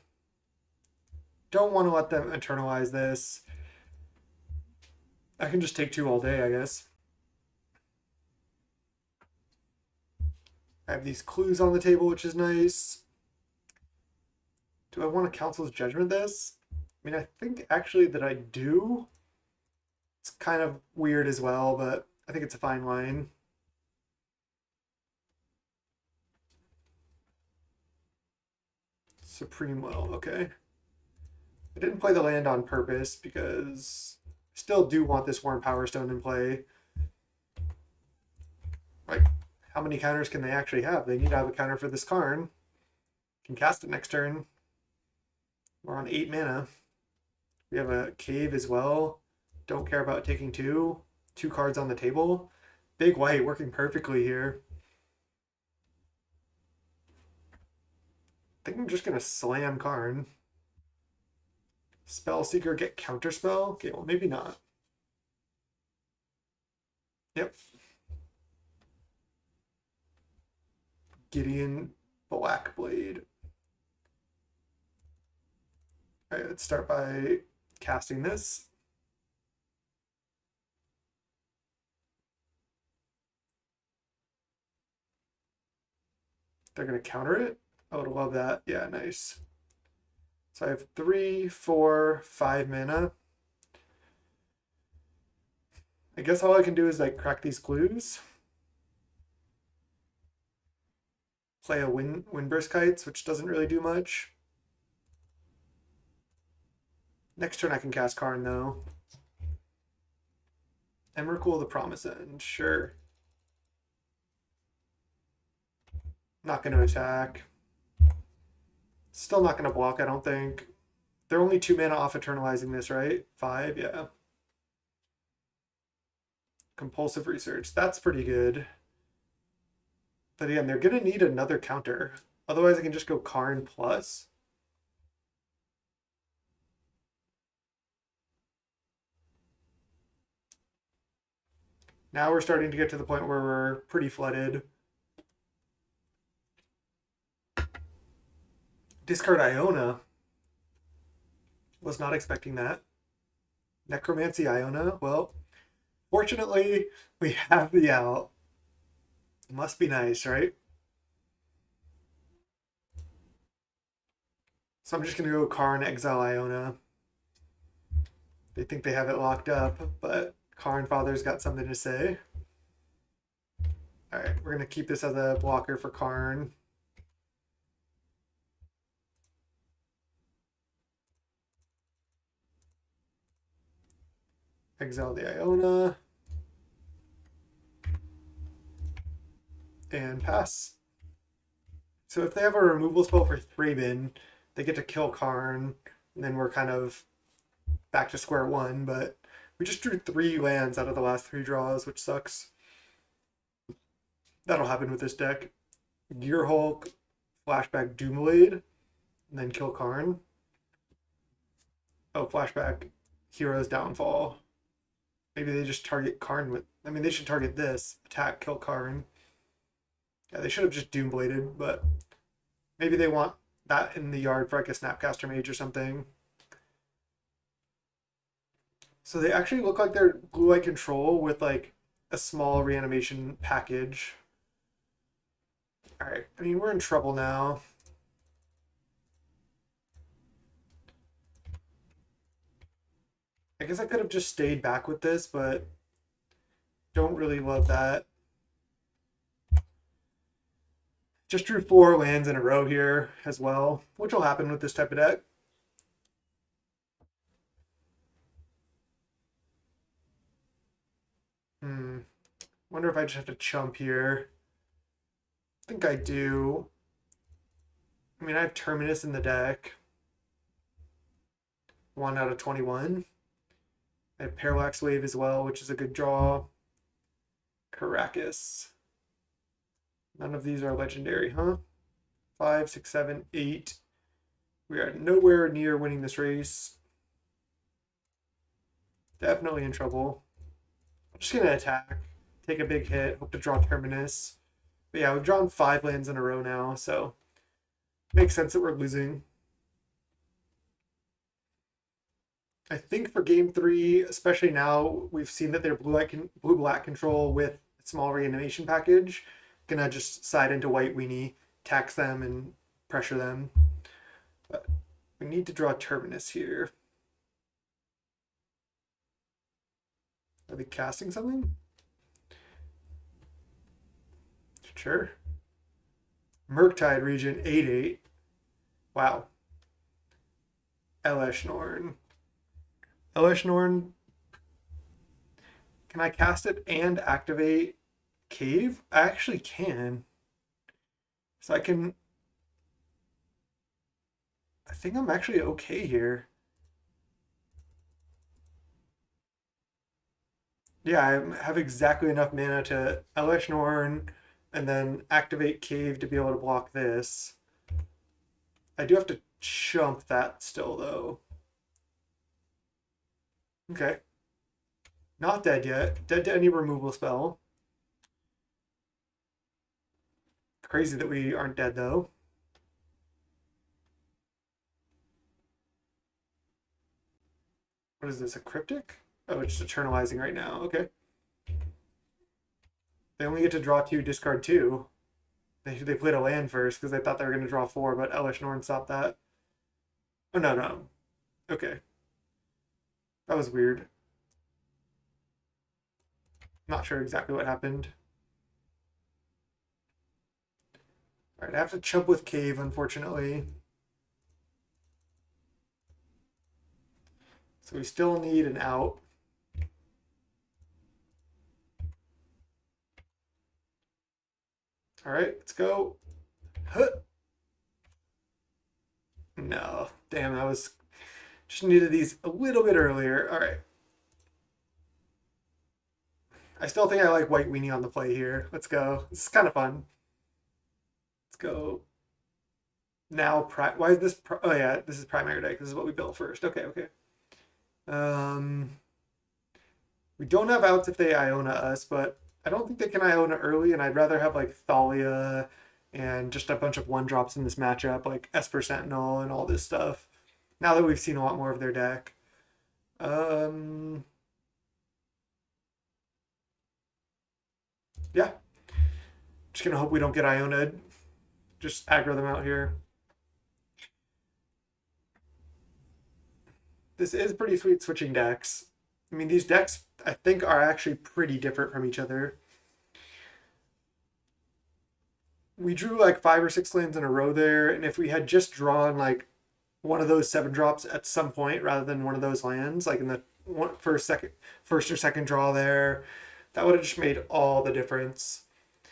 want to let them internalize this. I can just take 2 all day, I guess. I have these clues on the table, which is nice. Do I want to Council's Judgment this? I mean, I think actually that I do. It's kind of weird as well, but I think it's a fine line. Supreme Will, okay. I didn't play the land on purpose because I still do want this Worn Power Stone in play. Like, how many counters can they actually have? They need to have a counter for this Karn. Can cast it next turn. We're on 8 mana. We have a Cave as well. Don't care about taking 2. 2 cards on the table. Big white working perfectly here. I think I'm just going to slam Karn. Spellseeker get counterspell? Okay, well, maybe not. Yep. Gideon Blackblade. All right, let's start by casting this. They're going to counter it. I would love that. Yeah, nice. So I have 3, 4, 5 mana. I guess all I can do is like crack these clues. Play a Windburst Kites, which doesn't really do much. Next turn I can cast Karn though. Emrakul the Promise End, sure. Not going to attack. Still not going to block, I don't think. They're only 2 mana off eternalizing this, right? 5, yeah. Compulsive Research, that's pretty good. But again, they're going to need another counter. Otherwise, I can just go Karn plus. Now we're starting to get to the point where we're pretty flooded. Discard Iona. Was not expecting that. Necromancy Iona. Well, fortunately, we have the out. Must be nice, right? So I'm just going to go Karn Exile Iona. They think they have it locked up, but Karn Father's got something to say. All right, we're going to keep this as a blocker for Karn. Exile the Iona. And pass. So if they have a removal spell for Thraben, they get to kill Karn, and then we're kind of back to square one, but we just drew 3 lands out of the last 3 draws, which sucks. That'll happen with this deck. Gearhulk, flashback Doomblade, and then kill Karn. Oh, flashback Hero's Downfall. Maybe they just target Karn with... I mean, they should target this. Attack, kill Karn. Yeah, they should have just Doombladed, but maybe they want that in the yard for like a Snapcaster Mage or something. So they actually look like they're blue-white control with like a small reanimation package. All right, I mean, we're in trouble now. I guess I could have just stayed back with this, but don't really love that. Just drew 4 lands in a row here as well, which will happen with this type of deck. Wonder if I just have to chump here. I think I do. I mean, I have Terminus in the deck. 1 out of 21. I have Parallax Wave as well, which is a good draw. Caracas. None of these are legendary, huh? 5, 6, 7, 8. We are nowhere near winning this race. Definitely in trouble. I'm just going to attack, take a big hit, hope to draw Terminus. But yeah, we've drawn 5 lands in a row now, so makes sense that we're losing. I think for game 3, especially now, we've seen that they're blue-black control with small reanimation package. Gonna just side into white weenie, tax them, and pressure them. But we need to draw Terminus here. Are they casting something? Sure. Murktide region 8/8. Wow. Elesh Norn. Elesh Norn. Can I cast it and activate Cave? I actually can. So I can. I think I'm actually okay here. Yeah, I have exactly enough mana to Elesh Norn and then activate Cave to be able to block this. I do have to chump that still, though. Okay. Not dead yet. Dead to any removal spell. Crazy that we aren't dead, though. What is this, a Cryptic? Oh, it's eternalizing right now. Okay. They only get to draw 2, discard 2. They played a land first because they thought they were going to draw 4, but Elesh Norn stopped that. Oh, no, no. Okay. That was weird. Not sure exactly what happened. All right, I have to chump with Cave, unfortunately. So we still need an out. All right, let's go. Huh. No, damn, I was just needed these a little bit earlier. All right. I still think I like White Weenie on the play here. Let's go. This is kind of fun. Let's go. Now, why is this? Oh yeah, this is primary deck. This is what we built first. Okay, okay. Um, we don't have outs if they Iona us, but I don't think they can Iona early, and I'd rather have like Thalia and just a bunch of one drops in this matchup, like Esper Sentinel and all this stuff. Now that we've seen a lot more of their deck. Um, yeah. Just gonna hope we don't get Iona'd. Just aggro them out here. This is pretty sweet switching decks. I mean, these decks I think are actually pretty different from each other. We drew like 5 or 6 lands in a row there, and if we had just drawn like one of those 7 drops at some point rather than one of those lands, like in the first or second draw there, that would have just made all the difference. It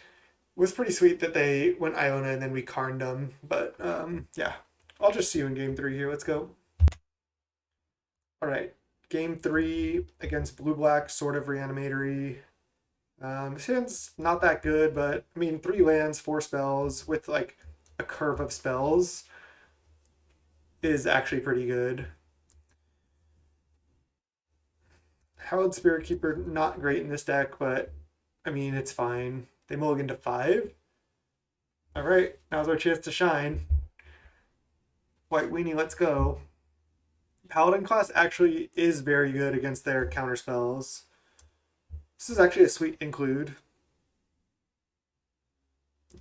was pretty sweet that they went Iona and then we Karned them, but yeah, I'll just see you in game 3 here. Let's go. All right, game 3 against Blue Black, sort of reanimatory. This hand's not that good, but I mean, 3 lands, 4 spells with like a curve of spells is actually pretty good. Howled Spirit Keeper, not great in this deck, but I mean, it's fine. They mulligan to 5. All right, now's our chance to shine. White Weenie, let's go. Paladin class actually is very good against their counter spells. This is actually a sweet include.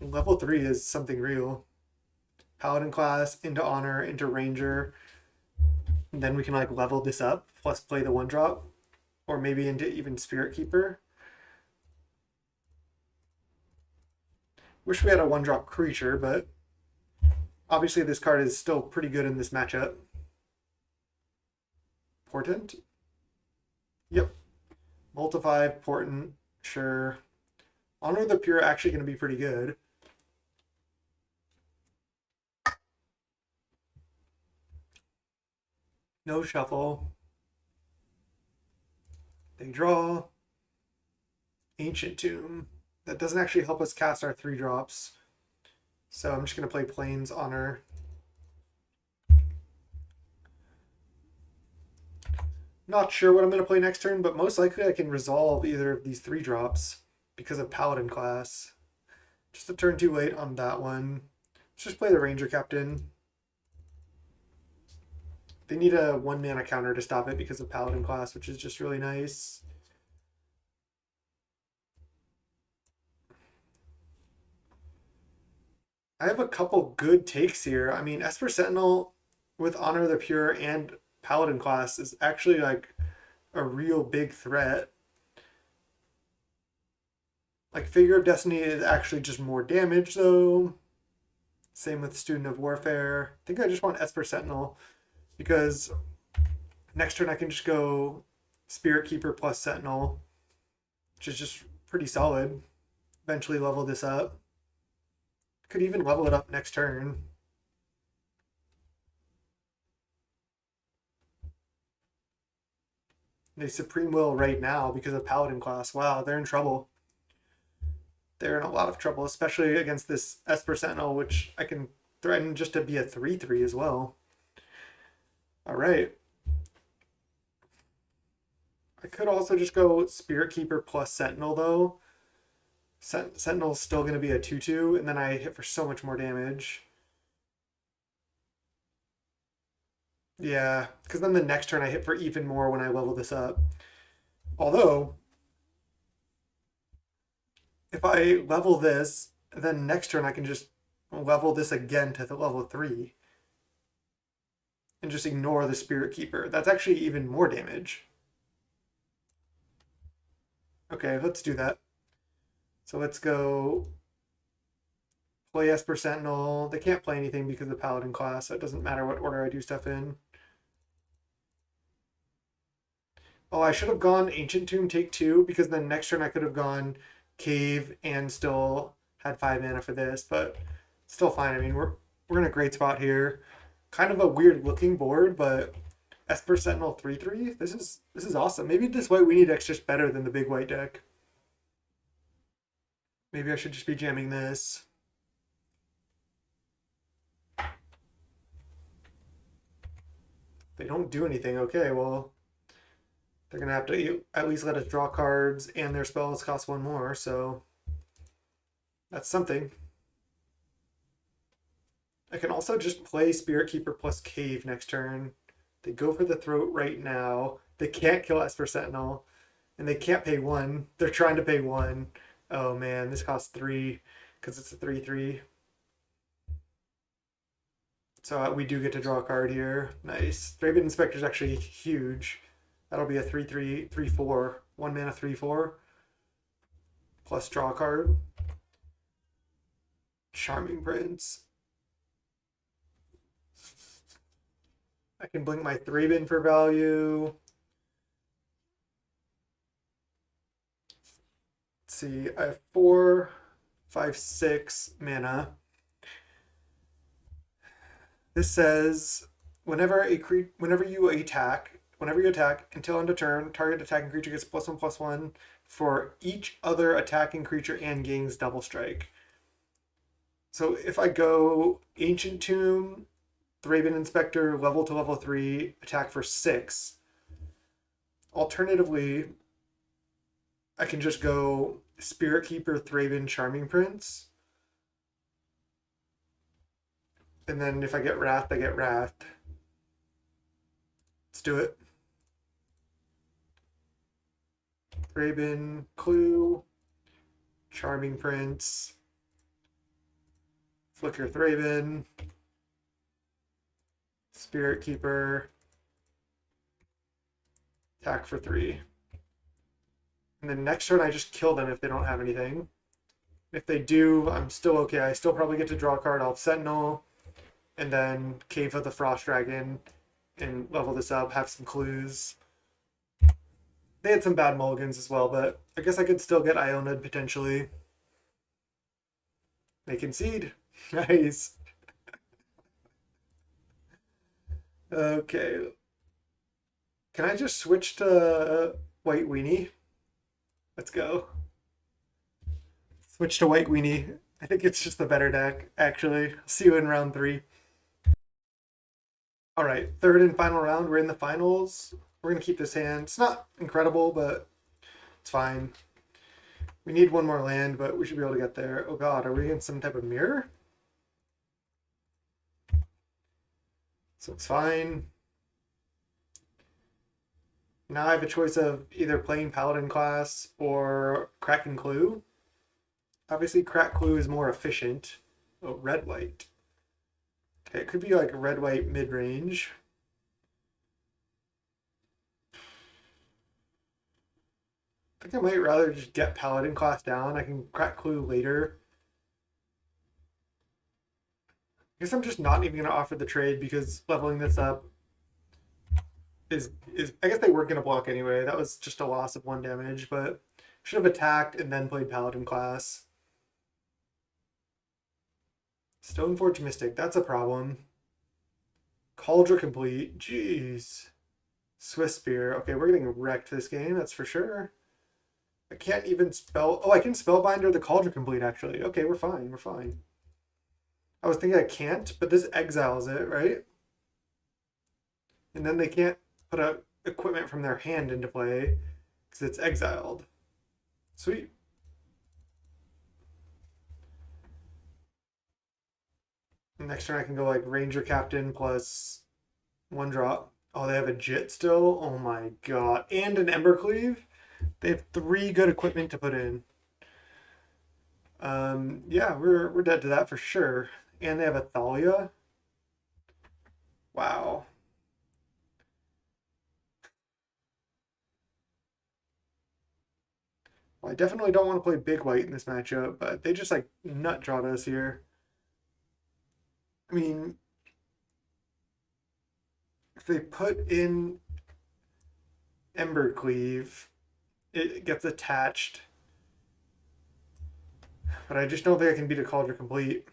Level 3 is something real. Paladin class, into Honor, into Ranger. And then we can like level this up, plus play the 1-drop. Or maybe into even Spirit Keeper. Wish we had a 1-drop creature, but obviously this card is still pretty good in this matchup. Portent? Yep. Multiply, Portent, sure. Honor the Pure actually going to be pretty good. No shuffle. They draw. Ancient Tomb. That doesn't actually help us cast our 3-drops. So I'm just going to play Plains Honor. Not sure what I'm going to play next turn, but most likely I can resolve either of these 3-drops because of Paladin class. Just a turn too late on that one. Let's just play the Ranger Captain. They need a 1-mana counter to stop it because of Paladin class, which is just really nice. I have a couple good takes here. I mean, Esper Sentinel with Honor of the Pure and Paladin class is actually like a real big threat. Like Figure of Destiny is actually just more damage though. Same with Student of Warfare. I think I just want Esper Sentinel because next turn I can just go Spirit Keeper plus Sentinel, which is just pretty solid. Eventually level this up. Could even level it up next turn. They Supreme Will right now because of Paladin class. Wow, they're in trouble. They're in a lot of trouble, especially against this Esper Sentinel, which I can threaten just to be a 3/3 as well. All right. I could also just go Spirit Keeper plus Sentinel, though. Sentinel's still going to be a 2/2, and then I hit for so much more damage. Yeah, because then the next turn I hit for even more when I level this up. Although, if I level this, then next turn I can just level this again to the level 3 and just ignore the Spirit Keeper. That's actually even more damage. Okay, let's do that. So let's go play Esper Sentinel. They can't play anything because of Paladin class, so it doesn't matter what order I do stuff in. Oh, I should have gone Ancient Tomb take 2 because then next turn I could have gone Cave and still had 5 mana for this, but still fine. I mean, we're in a great spot here. Kind of a weird looking board, but Esper Sentinel 3/3. This is awesome. Maybe this white Weenie deck's just better than the big white deck. Maybe I should just be jamming this. They don't do anything. Okay, well, they're gonna have to at least let us draw cards, and their spells cost 1 more, so that's something. I can also just play Spirit Keeper plus Cave next turn. They go for the throat right now. They can't kill Esper Sentinel, and they can't pay 1. They're trying to pay 1. Oh man, this costs 3 because it's a 3/3. So we do get to draw a card here. Nice. Thraben Inspector is actually huge. That'll be a 3/3, 3/4. 1 mana 3/4. Plus draw a card. Charming Prince. I can blink my Thraben for value. Let's see, I have 4, 5, 6 mana. This says whenever you attack until end of turn, target attacking creature gets +1/+1 for each other attacking creature and gains double strike. So if I go Ancient Tomb, Thraben Inspector, level to level 3, attack for 6. Alternatively, I can just go Spirit Keeper, Thraben, Charming Prince. And then if I get Wrath, I get Wrath. Let's do it. Thraben, Clue, Charming Prince, Flicker Thraben, Spirit Keeper, attack for 3. And then next turn I just kill them if they don't have anything. If they do, I'm still okay. I still probably get to draw a card. I'll Sentinel, and then Cave of the Frost Dragon, and level this up, have some clues. They had some bad mulligans as well, but I guess I could still get Iona potentially. They concede. Nice. Okay. Can I just switch to White Weenie? Let's go. Switch to White Weenie. I think it's just the better deck, actually. See you in round 3. All right, third and final round. We're in the finals. We're going to keep this hand. It's not incredible, but it's fine. We need 1 more land, but we should be able to get there. Oh god, are we in some type of mirror? So it's fine. Now I have a choice of either playing Paladin class or Cracking Clue. Obviously, Crack Clue is more efficient. Oh, red-white. Okay, it could be like red-white mid-range. I think I might rather just get Paladin class down. I can Crack Clue later. I guess I'm just not even going to offer the trade because leveling this up is I guess they weren't going to block anyway. That was just a loss of 1 damage, but should have attacked and then played Paladin class. Stoneforge Mystic, that's a problem. Cauldron Complete, jeez. Swiss Spear, okay, we're getting wrecked this game, that's for sure. I can't even spell, oh, I can Spellbinder the Cauldron Complete actually. Okay, we're fine, we're fine. I was thinking I can't, but this exiles it, right? And then they can't put a equipment from their hand into play because it's exiled. Sweet. Next turn I can go like Ranger Captain plus 1 drop. Oh, they have a Jit still? Oh my god. And an Embercleave? They have 3 good equipment to put in. Yeah, we're dead to that for sure. And they have a Thalia. Wow. Well, I definitely don't want to play big white in this matchup, but they just like nut drawed us here. I mean, if they put in Embercleave, it gets attached. But I just don't think I can beat a Cauldron Complete.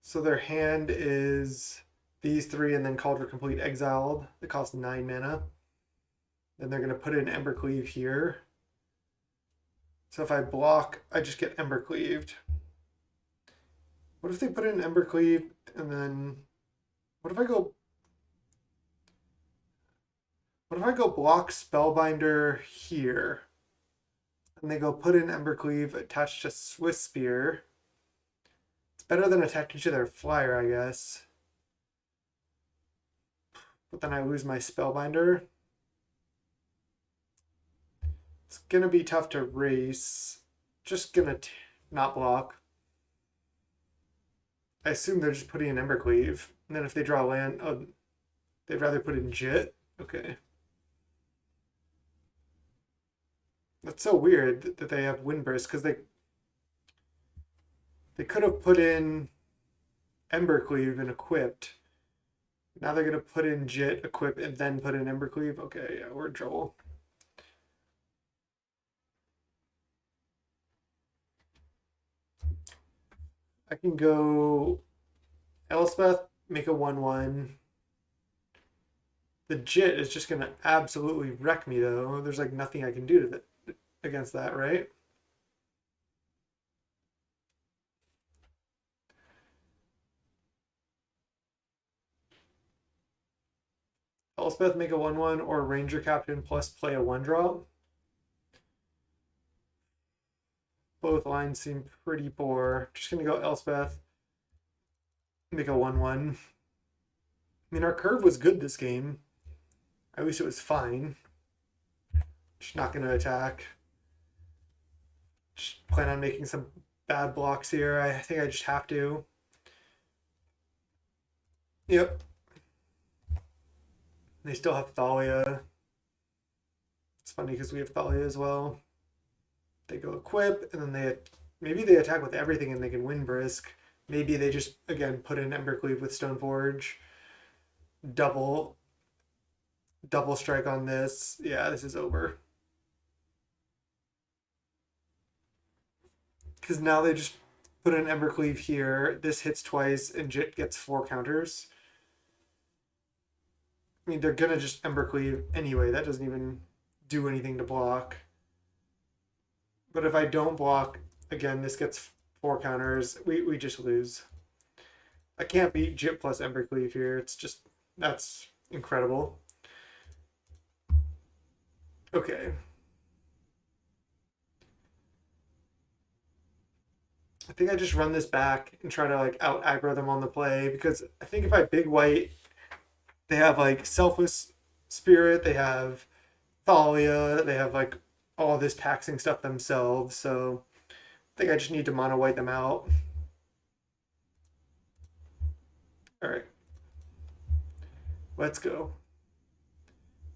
So their hand is these three and then Cauldron Complete exiled. It costs 9 mana. Then they're going to put in Embercleave here. So if I block, I just get Embercleaved. What if they put in Embercleave and then what if I go block Spellbinder here? And they go put in Embercleave attached to Swiftspear. It's better than attaching to their flyer, I guess. But then I lose my Spellbinder. It's gonna be tough to race. Just gonna not block. I assume they're just putting in Embercleave. And then if they draw land, oh, they'd rather put in Jit? Okay. That's so weird that they have Windburst, because they could have put in Embercleave and equipped. Now they're going to put in Jit, equip, and then put in Embercleave. Okay, yeah, we're in trouble. I can go Elspeth, make a 1/1. The Jit is just going to absolutely wreck me, though. There's like nothing I can do to against that, right? Elspeth, make a 1/1, or Ranger Captain plus play a 1-drop. Both lines seem pretty poor. Just going to go Elspeth, make a 1/1. I mean, our curve was good this game. At least it was fine. Just not going to attack. Just plan on making some bad blocks here. I think I just have to. Yep. They still have Thalia. It's funny because we have Thalia as well. They go equip, and then maybe they attack with everything and they can win Brisk. Maybe they just, again, put in Embercleave with Stoneforge. Double strike on this. Yeah, this is over. Because now they just put an Embercleave here. This hits twice, and Jit gets 4 counters. I mean, they're gonna just Embercleave anyway. That doesn't even do anything to block. But if I don't block, again, this gets 4 counters. We just lose. I can't beat Jit plus Embercleave here. It's just, that's incredible. Okay. I think I just run this back and try to like out aggro them on the play, because I think if I big white, they have like Selfless Spirit, they have Thalia, they have like all this taxing stuff themselves. So I think I just need to mono white them out. All right, let's go.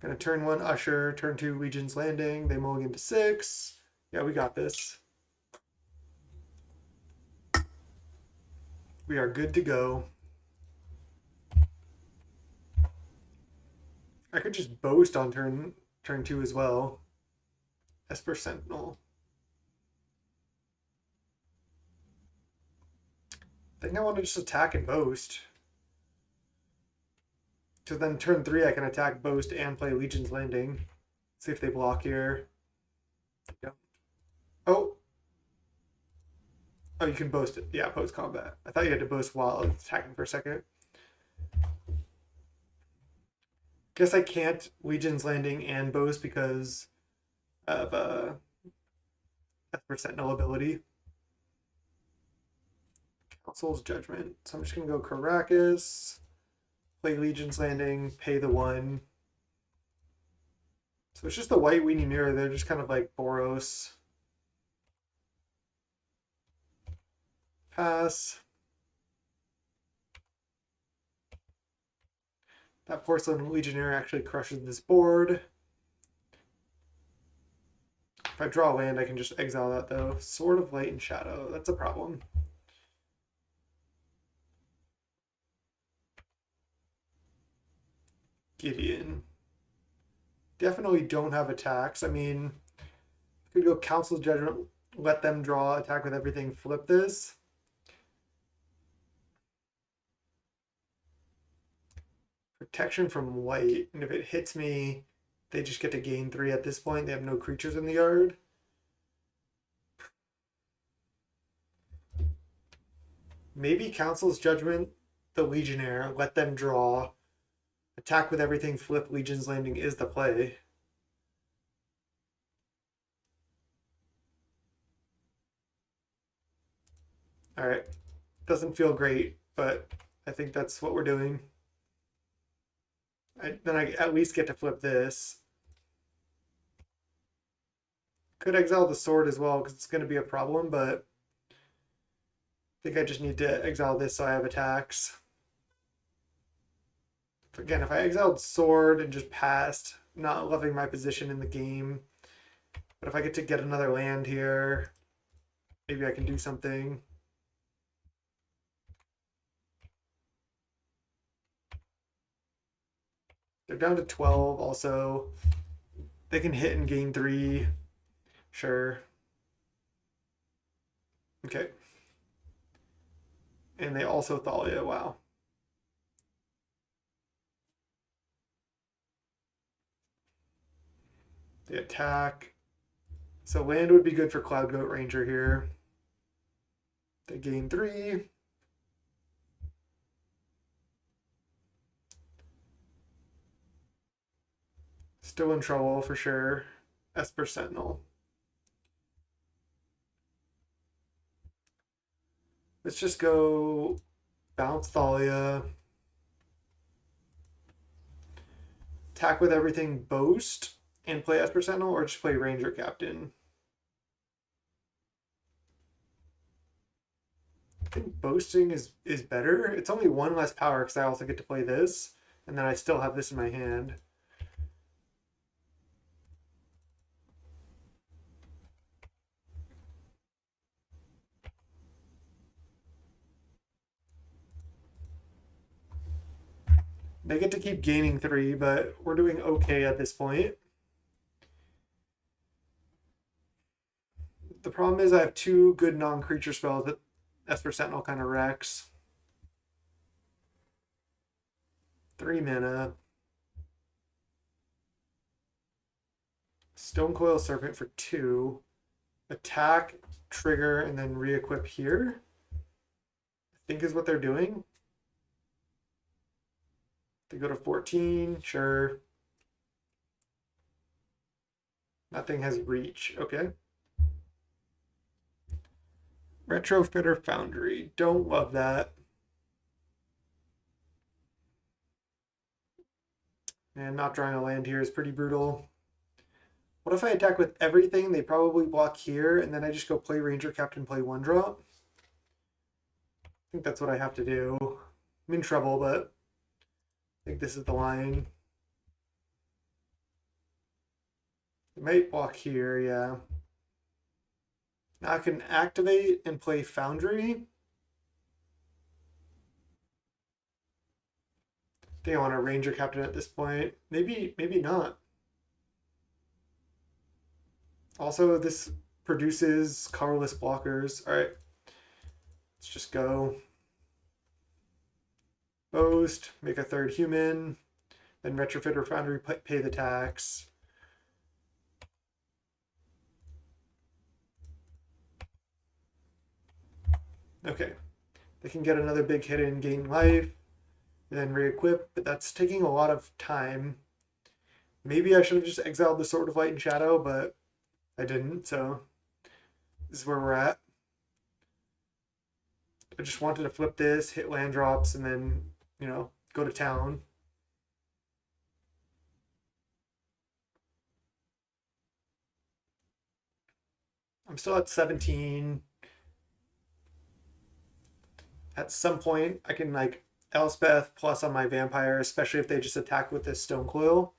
Gonna turn 1 Usher, turn 2 Legion's Landing. They mulligan to 6. Yeah, we got this. We are good to go. I could just boast on turn 2 as well. Esper Sentinel. I think I want to just attack and boast. So then turn 3 I can attack, boast, and play Legion's Landing. See if they block here. Yep. Oh. Oh, you can boast it. Yeah, post combat. I thought you had to boast while attacking for a second. Guess I can't Legion's Landing and boast because of Esper Sentinel ability. Council's Judgment. So I'm just gonna go Caracas, play Legion's Landing, pay the 1. So it's just the white Weenie Mirror. They're just kind of like Boros. Pass. That Porcelain Legionnaire actually crushes this board. If I draw land, I can just exile that though. Sword of Light and Shadow, that's a problem. Gideon. Definitely don't have attacks. I mean, could go Council's Judgment, let them draw, attack with everything, flip this. Protection from white, and if it hits me, they just get to gain 3 at this point. They have no creatures in the yard. Maybe Council's Judgment, the Legionnaire, let them draw, attack with everything, flip Legion's Landing is the play. All right, doesn't feel great, but I think that's what we're doing. Then I at least get to flip this. Could exile the sword as well because it's going to be a problem, but I think I just need to exile this so I have attacks. Again, if I exiled sword and just passed, not loving my position in the game. But if I get to get another land here, maybe I can do something. They're down to 12 also. They can hit and gain 3. Sure. Okay. And they also Thalia, wow. They attack. So land would be good for Cloud Goat Ranger here. They gain 3. Still in trouble for sure. Esper Sentinel. Let's just go bounce Thalia. Attack with everything, boast, and play Esper Sentinel, or just play Ranger Captain. I think boasting is better. It's only 1 less power because I also get to play this, and then I still have this in my hand. They get to keep gaining 3, but we're doing okay at this point. The problem is I have 2 good non-creature spells that Esper Sentinel kind of wrecks. 3 mana. Stonecoil Serpent for 2. Attack, trigger, and then re-equip here. I think is what they're doing. They go to 14, sure. Nothing has reach, okay. Retrofitter Foundry, don't love that. And not drawing a land here is pretty brutal. What if I attack with everything? They probably block here, and then I just go play Ranger Captain, play 1-drop. I think that's what I have to do. I'm in trouble, but I think this is the line. It might block here, yeah. Now I can activate and play Foundry. I think I want a Ranger Captain at this point. Maybe not. Also, this produces colorless blockers. All right, let's just go. Boast, make a 3rd human, then Retrofitter Foundry, pay the tax. Okay, they can get another big hit and gain life, and then re-equip, but that's taking a lot of time. Maybe I should have just exiled the Sword of Light and Shadow, but I didn't, so this is where we're at. I just wanted to flip this, hit land drops, and then, go to town. I'm still at 17. At some point, I can Elspeth plus on my vampire, especially if they just attack with this Stone Coil.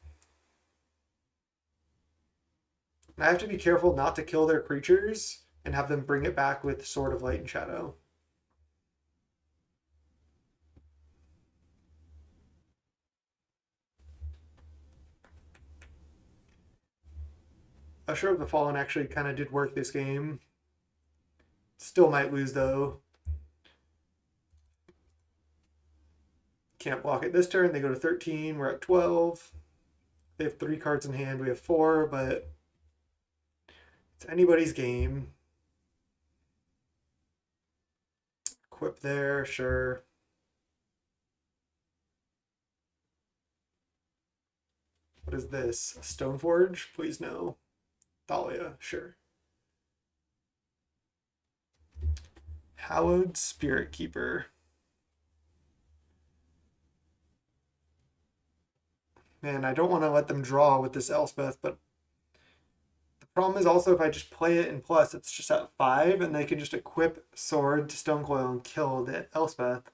I have to be careful not to kill their creatures and have them bring it back with Sword of Light and Shadow. Usher of the Fallen actually kind of did work this game. Still might lose though. Can't block it this turn. They go to 13. We're at 12. They have 3 cards in hand. We have 4, but it's anybody's game. Equip there, sure. What is this? Stoneforge? Please no. Thalia, sure. Hallowed Spirit Keeper. Man, I don't want to let them draw with this Elspeth, but the problem is also if I just play it in plus, it's just at 5, and they can just equip Sword to Stonecoil and kill the Elspeth.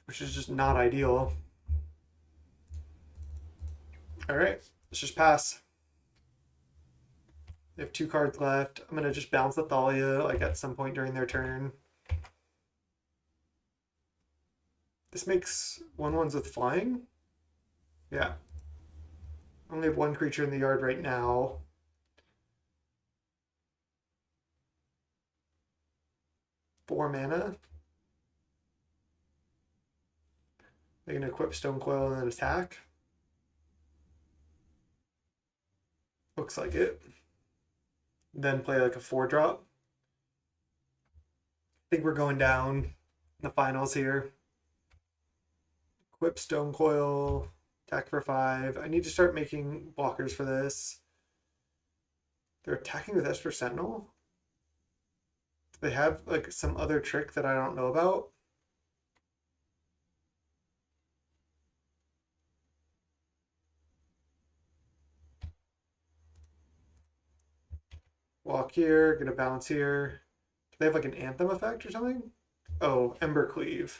Which is just not ideal. Alright, let's just pass. They have 2 cards left. I'm going to just bounce the Thalia like at some point during their turn. This makes 1/1s with flying? Yeah. I only have 1 creature in the yard right now. Four mana. They can equip Stonecoil and then attack. Looks like it. Then play like a 4-drop. I think we're going down in the finals here. Equip Stonecoil, attack for 5. I need to start making blockers for this. They're attacking with Esper Sentinel. Do they have like some other trick that I don't know about? Walk here, get a bounce here. Do they have like an Anthem effect or something? Oh, Embercleave.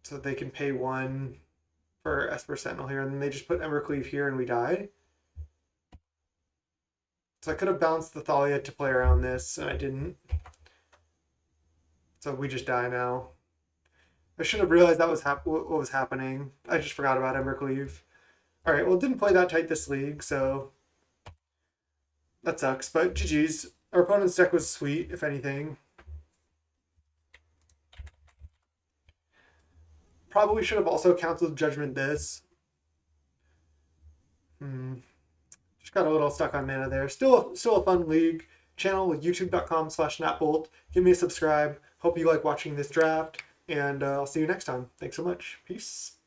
So they can pay 1 for Esper Sentinel here, and then they just put Embercleave here and we die. So I could have bounced the Thalia to play around this, and I didn't. So we just die now. I should have realized that was what was happening. I just forgot about Embercleave. Alright, well, it didn't play that tight this league, so that sucks. But GG's. Our opponent's deck was sweet, if anything. Probably should have also counseled Judgment this. Just got a little stuck on mana there. Still a fun league. Channel with youtube.com/natbolt. Give me a subscribe. Hope you like watching this draft. And I'll see you next time. Thanks so much. Peace.